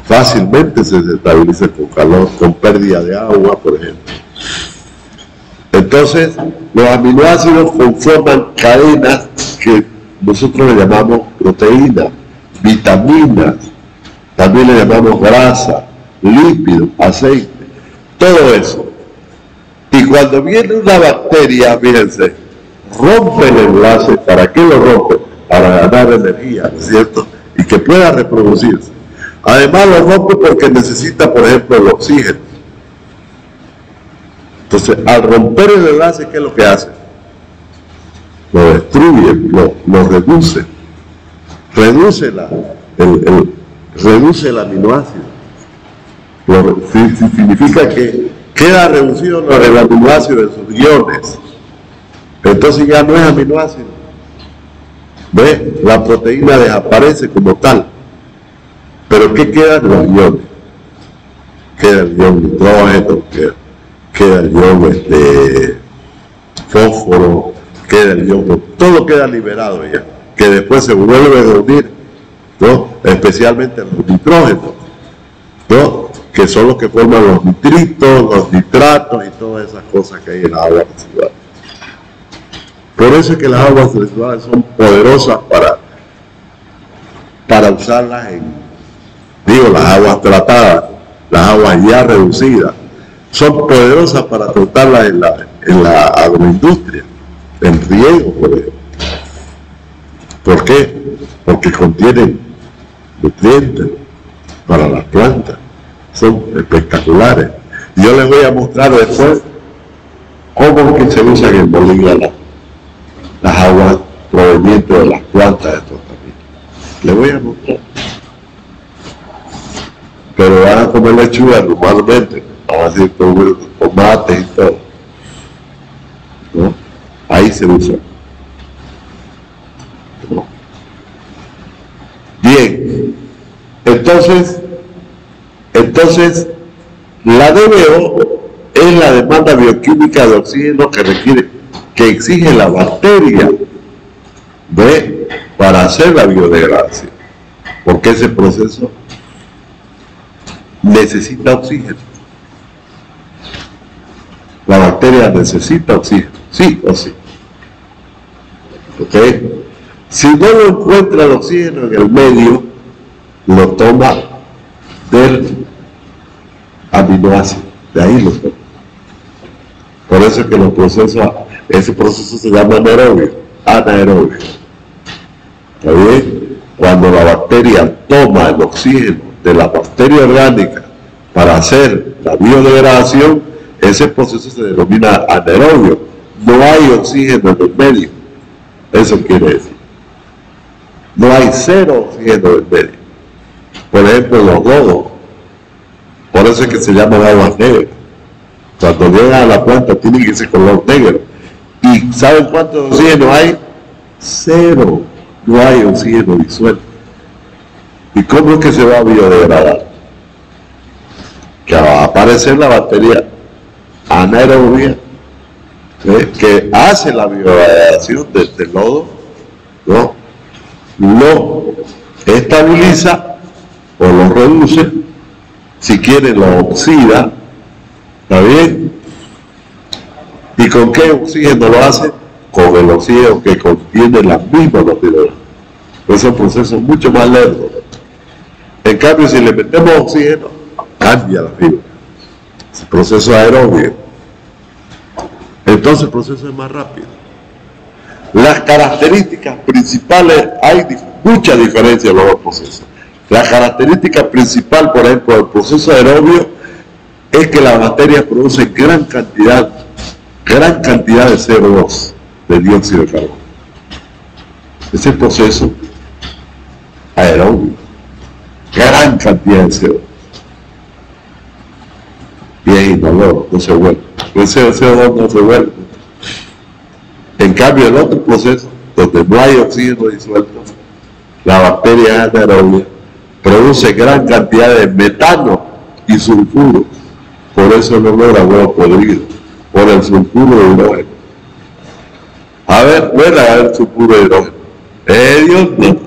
fácilmente se desestabilizan con calor, con pérdida de agua, por ejemplo. Entonces, los aminoácidos conforman cadenas que nosotros le llamamos proteínas, vitaminas, también le llamamos grasa, lípidos, aceite, todo eso. Y cuando viene una bacteria, fíjense, rompe el enlace. ¿Para qué lo rompe? Para ganar energía, ¿no es cierto? Y que pueda reproducirse. Además lo rompe porque necesita, por ejemplo, el oxígeno. Entonces, al romper el enlace, ¿qué es lo que hace? Lo destruye, lo reduce. Reduce el aminoácido. Significa que queda reducido el aminoácido en sus iones. Entonces ya no es aminoácido. ¿Ve? La proteína desaparece como tal. Pero ¿qué quedan los iones? Queda el ion nitrógeno, queda el ion fósforo, queda el ion, todo queda liberado ya, que después se vuelve a unir, ¿no? Especialmente los nitrógenos, ¿no? Que son los que forman los nitritos, los nitratos y todas esas cosas que hay en las aguas residuales. Por eso es que las aguas residuales son poderosas para usarlas las aguas tratadas, las aguas ya reducidas, son poderosas para tratarlas en la agroindustria, en riego, por ejemplo. ¿Por qué? Porque contienen nutrientes para las plantas, son espectaculares. Yo les voy a mostrar después cómo es que se usan en Bolivia las aguas provenientes de las plantas de estos caminos. Les voy a mostrar. Pero van a comer lechuga normalmente, van a decir tomates y todo, ¿no? Ahí se usa, ¿no? Bien, entonces la DBO es la demanda bioquímica de oxígeno que exige la bacteria, ¿ve? Para hacer la biodegradación, porque ese proceso necesita oxígeno. La bacteria necesita oxígeno, sí o sí. ¿Ok? Si no lo encuentra el oxígeno en el medio, lo toma del aminoácido, de ahí lo toma. Por eso es que ese proceso se llama anaerobio. ¿Está bien? Cuando la bacteria toma el oxígeno de la bacteria orgánica para hacer la biodegradación, ese proceso se denomina anaerobio. No hay oxígeno en el medio. Eso quiere decir. No hay cero oxígeno en el medio. Por ejemplo, los lodos. Por eso es que se llaman aguas negras. Cuando llegan a la planta tienen ese color negro. ¿Y saben cuánto oxígeno hay? Cero. No hay oxígeno disuelto. ¿Y cómo es que se va a biodegradar? Que va a aparecer la bacteria anaerobia, que hace la biodegradación del lodo, ¿no? Lo estabiliza o lo reduce, si quiere lo oxida, ¿está bien? ¿Y con qué oxígeno lo hace? Con el oxígeno que contiene la misma bacteria. Es un proceso mucho más lento. En cambio, si le metemos oxígeno, cambia la fibra. Es el proceso aerobio. Entonces el proceso es más rápido. Las características principales, hay mucha diferencia en los dos procesos. La característica principal, por ejemplo, del proceso aerobio es que las bacterias producen gran cantidad de CO2, de dióxido de carbono. Ese proceso aerobio. Gran cantidad de CO2. Y es inodoro, no se vuelve. El CO2 no se vuelve. En cambio, el otro proceso, donde no hay oxígeno disuelto, la bacteria anaerobia produce gran cantidad de metano y sulfuro. Por eso el olor a huevo podrido, por el sulfuro de hidrógeno. A ver, a ver sulfuro de hidrógeno. Dios, no,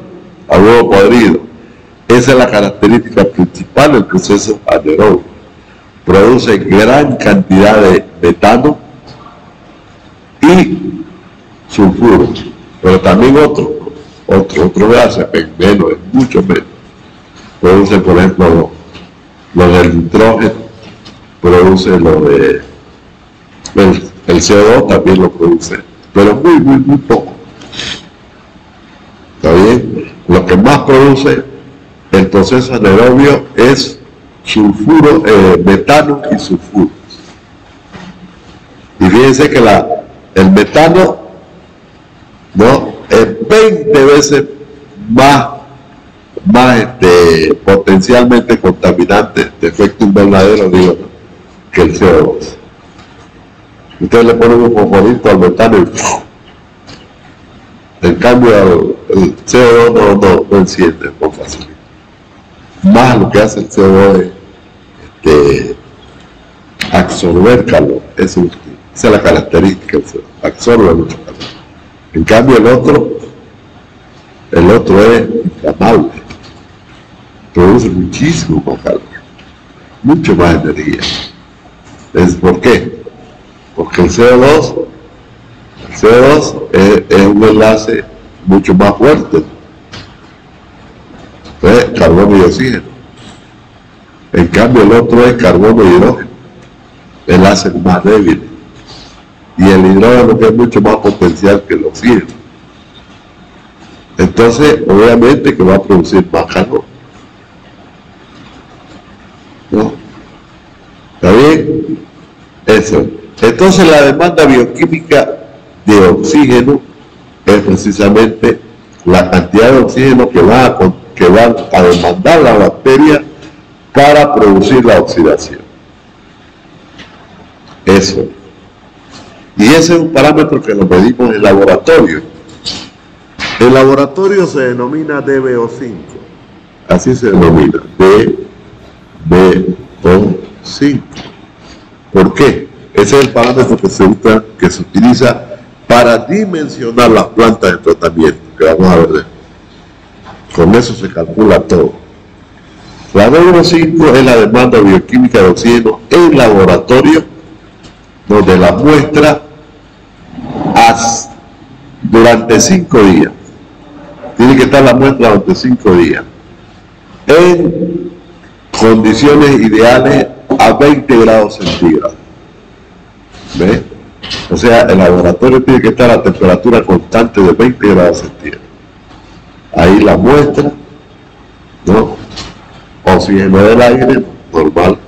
a huevo podrido. Esa es la característica principal del proceso anaerobio. Produce gran cantidad de metano y sulfuro, pero también otro gas, menos, es mucho menos. Produce, por ejemplo, lo del nitrógeno, produce lo de el CO2 también lo produce, pero muy poco. ¿Está bien? Lo que más produce el proceso anaerobio es sulfuro, metano y sulfuro. Y fíjense que el metano, ¿no?, es 20 veces más potencialmente contaminante de efecto invernadero, digo, ¿no?, que el CO2. Ustedes le ponen un fosforito al metano y En cambio, el CO2 no enciende con facilidad. Más lo que hace el CO2 es absorber calor. Esa es la característica, absorbe mucho calor. En cambio, el otro es inflamable, produce muchísimo más calor, mucho más energía. ¿Por qué? Porque el CO2 es un enlace mucho más fuerte, es carbono y oxígeno. En cambio, el otro es carbono y hidrógeno, enlaces más débiles. Y el hidrógeno que es mucho más potencial que el oxígeno. Entonces, obviamente que va a producir más calor. ¿No? ¿Está bien? Eso. Entonces, la demanda bioquímica de oxígeno es precisamente la cantidad de oxígeno que van a demandar las bacterias para producir la oxidación. Eso. Y ese es un parámetro que lo medimos en laboratorio. En laboratorio se denomina DBO5. Así se denomina, DBO5. ¿Por qué? Ese es el parámetro que se utiliza para dimensionar las plantas de tratamiento, que vamos a ver. Con eso se calcula todo. La DBO5 es la demanda bioquímica de oxígeno en laboratorio, donde la muestra durante 5 días. Tiene que estar la muestra durante 5 días. En condiciones ideales a 20 grados centígrados. ¿Ves? O sea, el laboratorio tiene que estar a temperatura constante de 20 grados centígrados. Ahí la muestra, ¿no? Oxígeno del aire, normal.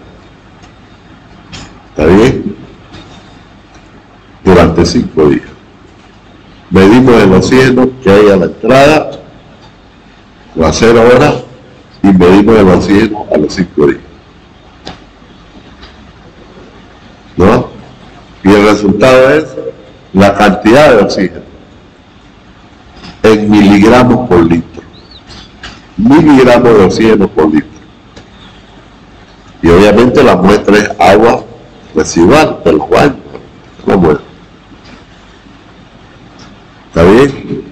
¿Está bien? Durante 5 días. Medimos el oxígeno que hay a la entrada, a 0 horas, y medimos el oxígeno a los 5 días. ¿No? Y el resultado es la cantidad de oxígeno en miligramos por litro. Miligramos de oxígeno por litro. Y obviamente la muestra es agua residual de los baños. La muestra. ¿Está bien?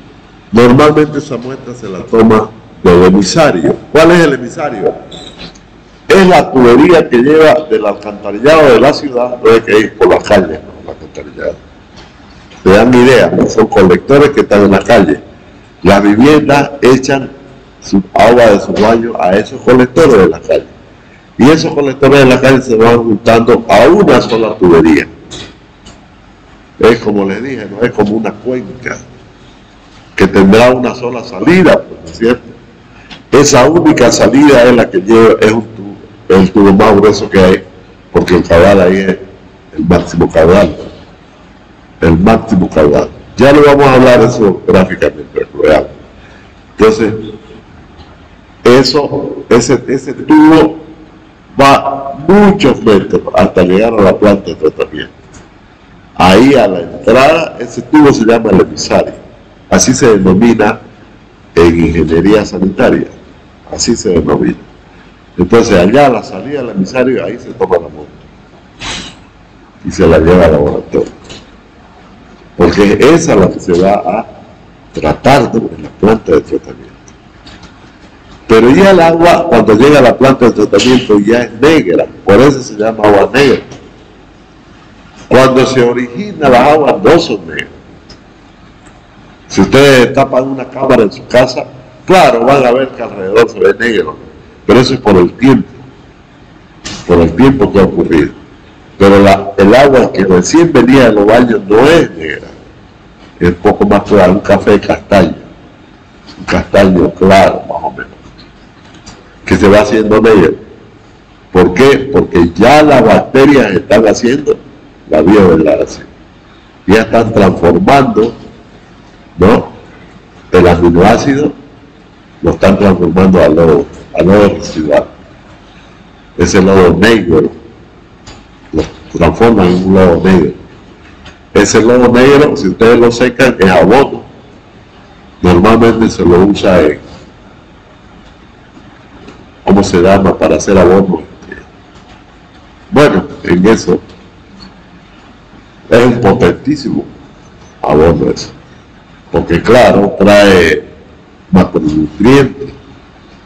Normalmente esa muestra se la toma del emisario. ¿Cuál es el emisario? Es la tubería que lleva del alcantarillado de la ciudad, no hay que ir por la calle, ¿no? El alcantarillado. Se dan idea, ¿no? Son colectores que están en la calle. Las viviendas echan su agua de su baño a esos colectores de la calle. Y esos colectores de la calle se van juntando a una sola tubería. Es como les dije, no es como una cuenca que tendrá una sola salida, ¿no es cierto? Esa única salida es la que lleva, es el tubo más grueso que hay, porque el caudal ahí es el máximo caudal. El máximo caudal. Ya lo vamos a hablar eso gráficamente, veamos. Entonces, ese tubo va muchos metros hasta llegar a la planta de tratamiento. Ahí a la entrada, ese tubo se llama el emisario. Así se denomina en ingeniería sanitaria. Así se denomina. Entonces allá a la salida del emisario, ahí se toma la muestra. Y se la lleva al laboratorio. Porque esa es la que se va a tratar en la planta de tratamiento. Pero ya el agua, cuando llega a la planta de tratamiento, ya es negra. Por eso se llama agua negra. Cuando se origina las aguas no son negras. Si ustedes tapan una cámara en su casa, claro, van a ver que alrededor se ve negro, pero eso es por el tiempo que ha ocurrido. Pero el agua que recién venía de los baños no es negra, es un poco más clara, un café castaño, un castaño claro, más o menos, que se va haciendo negro. ¿Por qué? Porque ya las bacterias están haciendo la biodegradación, ya están transformando, ¿no? El aminoácido lo están transformando a lodo residual. Ese lodo negro lo transforman en un lodo negro. Ese lodo negro, si ustedes lo secan, es abono normalmente se lo usa en, ¿cómo se llama?, para hacer abono. Bueno, en eso es un potentísimo abono eso, porque claro, trae macronutrientes.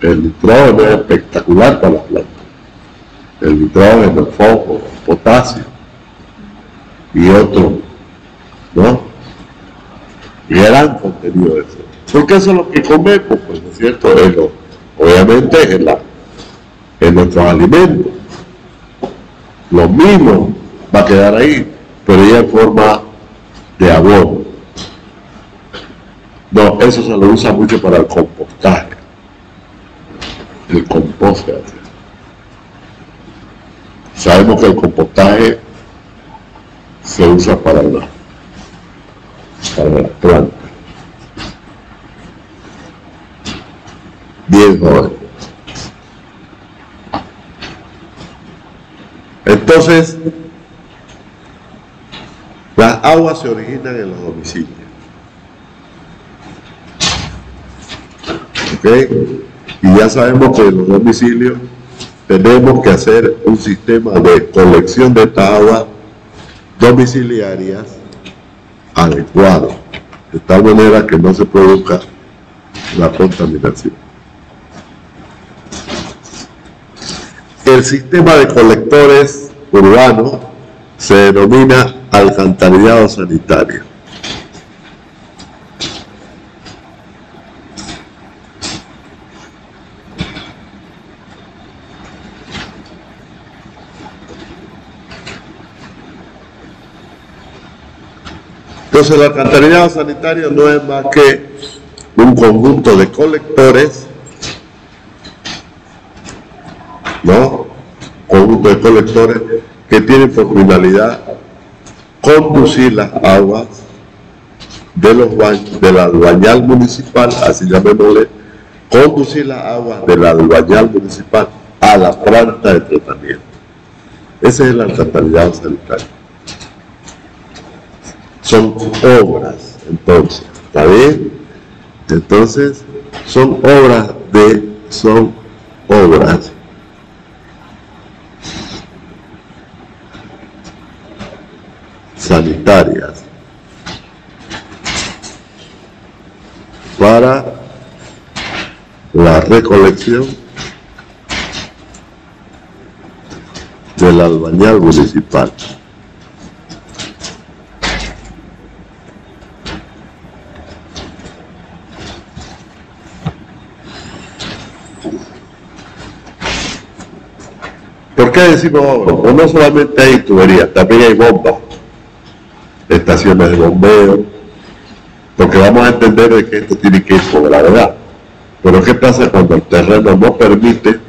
El nitrógeno es espectacular para las plantas, el nitrógeno, el fósforo, el potasio y otro, ¿no? Gran contenido de eso, porque eso es lo que comemos, pues, ¿no es cierto? Obviamente en nuestros alimentos, lo mismo va a quedar ahí, pero ya en forma de abono. No, eso se lo usa mucho para el compostaje, el compost. Sabemos que el compostaje se usa para las plantas. Bien, joven. Entonces, las aguas se originan en los domicilios. ¿Ok? Y ya sabemos que en los domicilios tenemos que hacer un sistema de colección de estas aguas domiciliarias adecuado, de tal manera que no se produzca la contaminación. El sistema de colectores urbanos se denomina alcantarillado sanitario. Entonces el alcantarillado sanitario no es más que un conjunto de colectores, ¿no? Conjunto de colectores que tienen por finalidad conducir las aguas del albañal municipal, así llamémosle, conducir las aguas del albañal municipal a la planta de tratamiento. Ese es el alcantarillado sanitario. Son obras, entonces, ¿está bien? Entonces, son obras sanitarias para la recolección del albañal municipal. ¿Por qué decimos obras? Pues no solamente hay tuberías, también hay bombas, estaciones de bombeo, porque vamos a entender de que esto tiene que ir por gravedad. Pero ¿qué pasa cuando el terreno no permite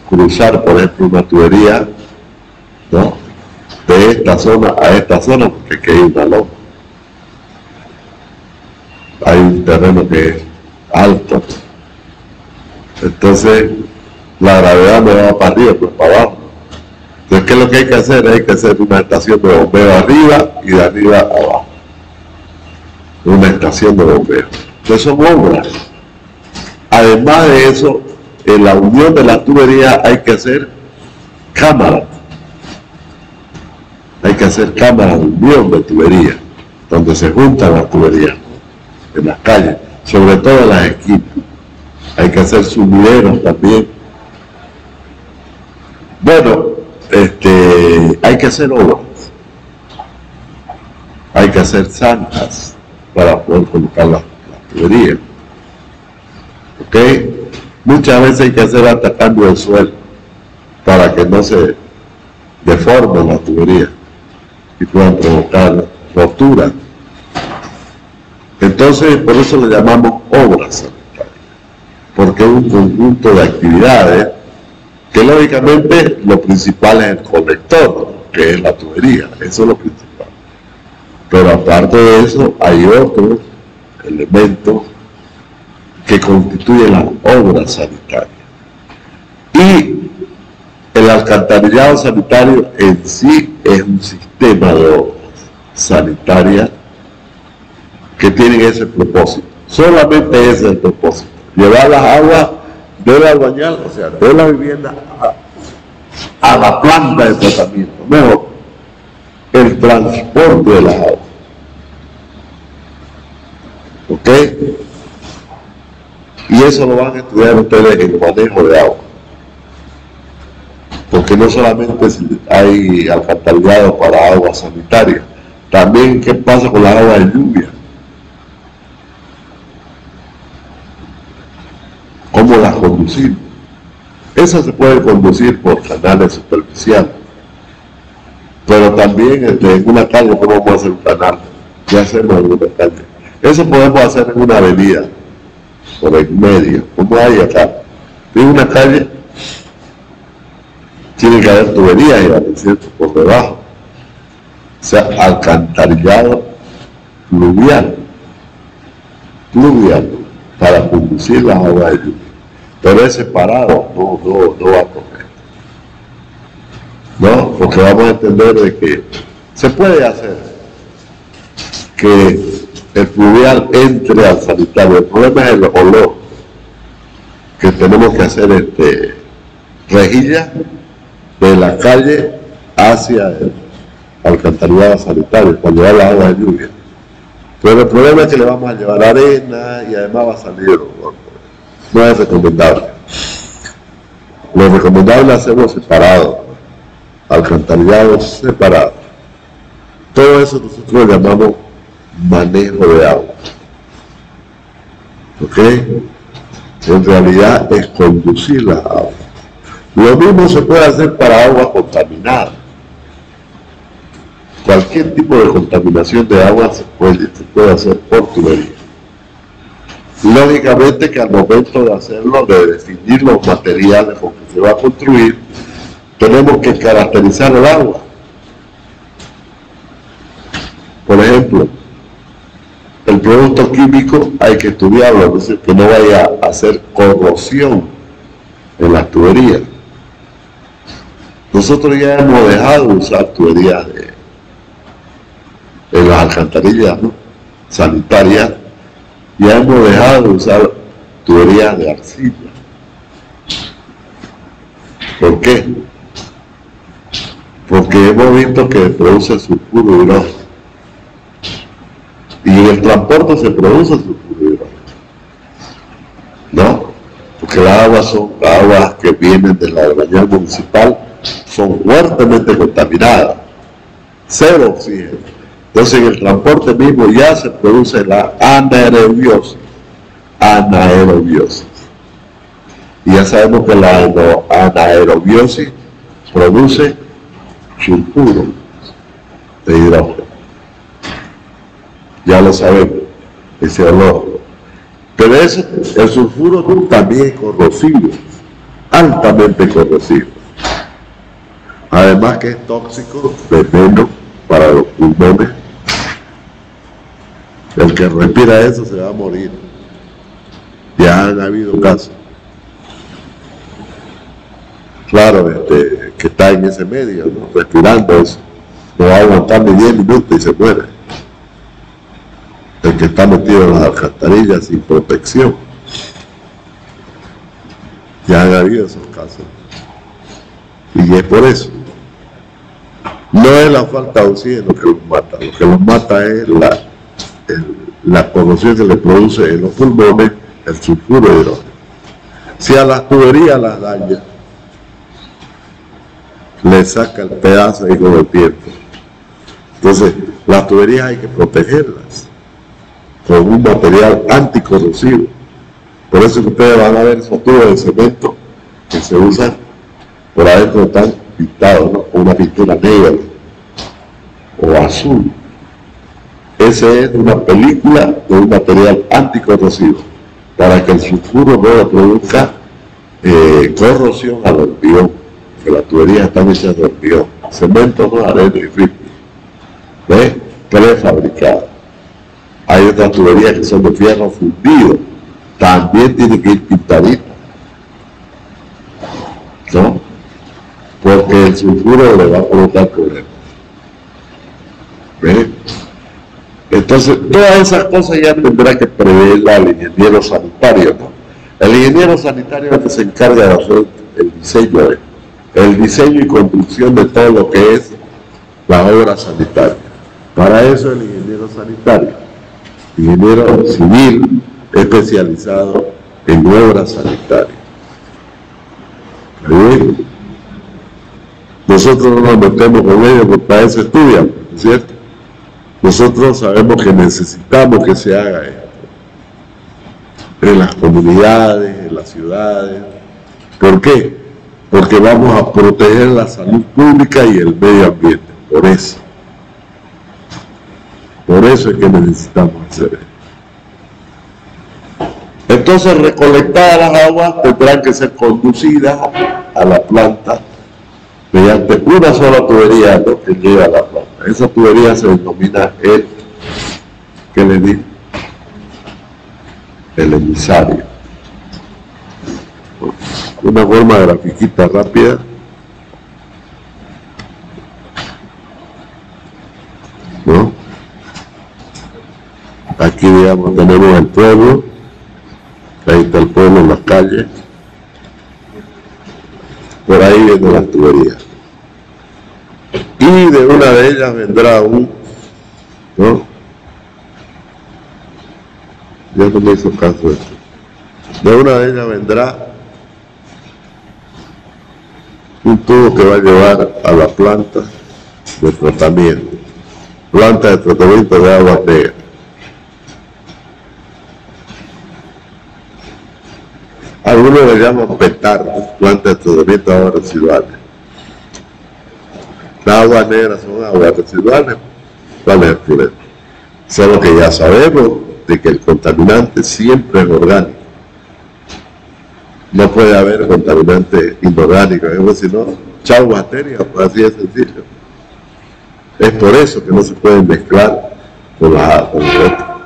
cruzar, por ejemplo, una tubería, ¿no?, de esta zona a esta zona, porque aquí hay una loma? Hay un terreno que es alto, entonces la gravedad no va para arriba, pues para abajo. Entonces, ¿qué es lo que hay que hacer? Hay que hacer una estación de bombeo arriba y de arriba abajo. Una estación de bombeo. Entonces son obras. Además de eso, en la unión de la tubería hay que hacer cámaras. Hay que hacer cámaras de unión de tubería, donde se juntan las tuberías, en las calles, sobre todo en las esquinas. Hay que hacer sumideros también. Bueno, hay que hacer obras, hay que hacer zanjas para poder colocar las tuberías, ¿ok? Muchas veces hay que hacer hasta cambio de suelo para que no se deforme la tubería y puedan provocar roturas. Entonces, por eso le llamamos obras sanitarias, porque es un conjunto de actividades que lógicamente lo principal es el colector, que es la tubería, eso es lo principal. Pero aparte de eso, hay otros elementos que constituyen las obras sanitarias. Y el alcantarillado sanitario en sí es un sistema de obras sanitarias que tienen ese propósito, Solamente ese es el propósito. Llevar las aguas del albañal, o sea, de la vivienda a la planta de tratamiento. Mejor, el transporte de las aguas. ¿Ok? Y eso lo van a estudiar ustedes en el manejo de agua. Porque no solamente hay alcantarillado para agua sanitaria, también qué pasa con las aguas de lluvia. ¿Cómo las conducimos? Esas se pueden conducir por canales superficiales. Pero también en una calle, ¿cómo vamos a hacer un canal? ¿Qué hacemos en una calle? Eso podemos hacer en una avenida, por en medio, como hay acá. En una calle tiene que haber tuberías, ¿cierto? Por debajo. O sea, alcantarillado pluvial, para conducir las aguas de lluvia. Pero es separado, no va a comer. ¿No? Porque vamos a entender de que se puede hacer que el pluvial entre al sanitario. El problema es el olor, que tenemos que hacer rejilla de la calle hacia el alcantarillado sanitario cuando va la agua de lluvia. Pero el problema es que le vamos a llevar arena y además va a salir, no es recomendable. Lo recomendable es hacerlo separado, alcantarillado separado. Todo eso nosotros lo llamamos manejo de agua. ¿Ok? En realidad es conducir las aguas. Lo mismo se puede hacer para agua contaminada. Cualquier tipo de contaminación de agua se puede hacer por tubería. Lógicamente que al momento de hacerlo, de definir los materiales con que se va a construir, tenemos que caracterizar el agua. Por ejemplo, el producto químico hay que estudiarlo, es decir, que no vaya a hacer corrosión en las tuberías. Nosotros ya hemos dejado de usar tuberías en las alcantarillas, ¿no?, sanitarias. Ya hemos dejado de usar tuberías de arcilla. ¿Por qué? Porque hemos visto que produce sulfuro de hidrógeno. Y en el transporte se produce sulfuro de hidrógeno, ¿no? Porque las aguas son aguas que vienen de la albañal municipal, son fuertemente contaminadas, cero oxígeno. Entonces en el transporte mismo ya se produce la anaerobiosis. Y ya sabemos que la anaerobiosis produce sulfuro de hidrógeno. Ya lo sabemos, ese olor. Pero el sulfuro también es corrosivo, altamente corrosivo. Además que es tóxico, veneno para los pulmones. El que respira eso se va a morir. Ya han habido casos. Claro, que está en ese medio, ¿no?, respirando eso, no va a aguantar ni 10 minutos y se muere. El que está metido en las alcantarillas sin protección. Ya han habido esos casos. Y es por eso. No es la falta de oxígeno que los mata, lo que los mata es la corrosión que le produce en los pulmones el sulfuro de hidrógeno. Si a las tuberías las daña, le saca el pedazo ahí con el tiempo. Entonces, las tuberías hay que protegerlas con un material anticorrosivo. Por eso que ustedes van a ver esos tubos de cemento que se usan por adentro, están pintados, ¿no?, con una pintura negra o azul. Esa es una película de un material anticorrosivo para que el sulfuro no le produzca corrosión al hormigón, que las tuberías están hechas de hormigón, cemento, no, arena y fibra, ¿ves?, prefabricada. Hay otras tuberías que son de fierro fundido, también tienen que ir pintaditas, ¿no?, porque el sulfuro le va a provocar problemas. ¿Ves? Entonces, todas esas cosas ya tendrá que preverla el ingeniero sanitario, ¿no? El ingeniero sanitario es el que se encarga de hacer el diseño y construcción de todo lo que es la obra sanitaria. Para eso el ingeniero sanitario, ingeniero civil especializado en obras sanitarias. ¿Bien? Nosotros no nos metemos con ellos porque para eso estudian, ¿no es cierto? Nosotros sabemos que necesitamos que se haga esto en las comunidades, en las ciudades. ¿Por qué? Porque vamos a proteger la salud pública y el medio ambiente. Por eso es que necesitamos hacer esto. Entonces, recolectadas las aguas tendrán que ser conducidas a la planta mediante una sola tubería, ¿no?, que llega a la planta. Esa tubería se denomina ¿qué le digo? El emisario. Una forma grafiquita rápida. ¿No? Aquí, digamos, tenemos el pueblo. Ahí está el pueblo en las calles. Por ahí vienen las tuberías. Y de una de ellas vendrá ¿no? Ya no me hizo caso esto. De una de ellas vendrá un tubo que va a llevar a la planta de tratamiento. Planta de tratamiento de agua negra. Algunos le llaman petardo, planta de tratamiento de aguas residuales. Las aguas negras son aguas residuales. ¿Cuál es el problema? Solo que ya sabemos de que el contaminante siempre es orgánico. No puede haber contaminante inorgánico, si no, chao bacterias, pues así de sencillo. Es por eso que no se pueden mezclar con el otro.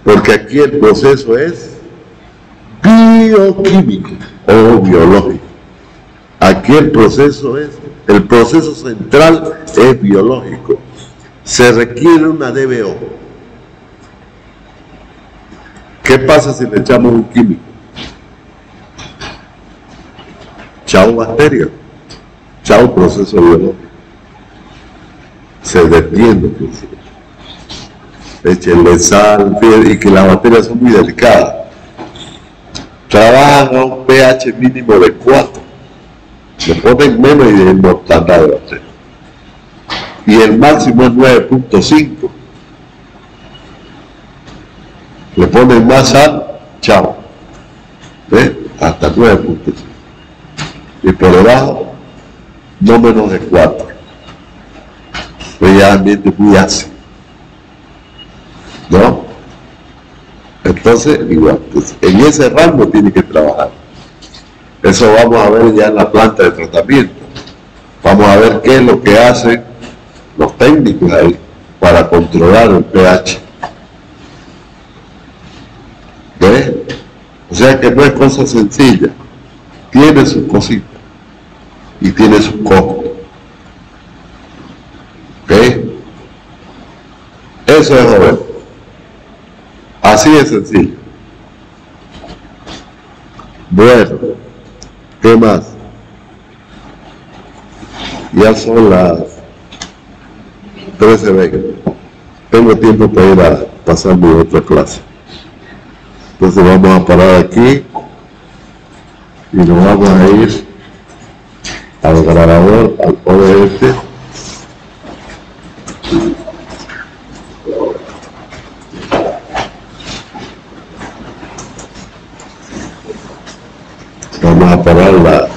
Porque aquí el proceso es bioquímico o biológico. Aquí el proceso central es biológico. Se requiere una DBO. ¿Qué pasa si le echamos un químico? Chao bacteria, chao proceso biológico. Se detiene el proceso. Échenle sal, y que las bacterias son muy delicadas. Trabajan a un pH mínimo de 4. Le ponen menos y de mortandad de bacterias. Y el máximo es 9.5. Le ponen más sal, chao. ¿Ves? Hasta 9.5. Y por debajo, no menos de 4. Pues ya el ambiente es muy ácido. ¿No? Entonces, igual, pues, en ese rango tiene que trabajar. Eso vamos a ver ya en la planta de tratamiento. Vamos a ver qué es lo que hacen los técnicos ahí para controlar el pH. ¿Ves? O sea que no es cosa sencilla. Tiene sus cositas y tiene su costo. ¿Ok? Eso es joven. Así de sencillo. Bueno, ¿qué más? Ya son las 13:20. Tengo tiempo para ir a pasar mi otra clase. Entonces vamos a parar aquí y nos vamos a ir al grabador, al ODF. Vamos a parar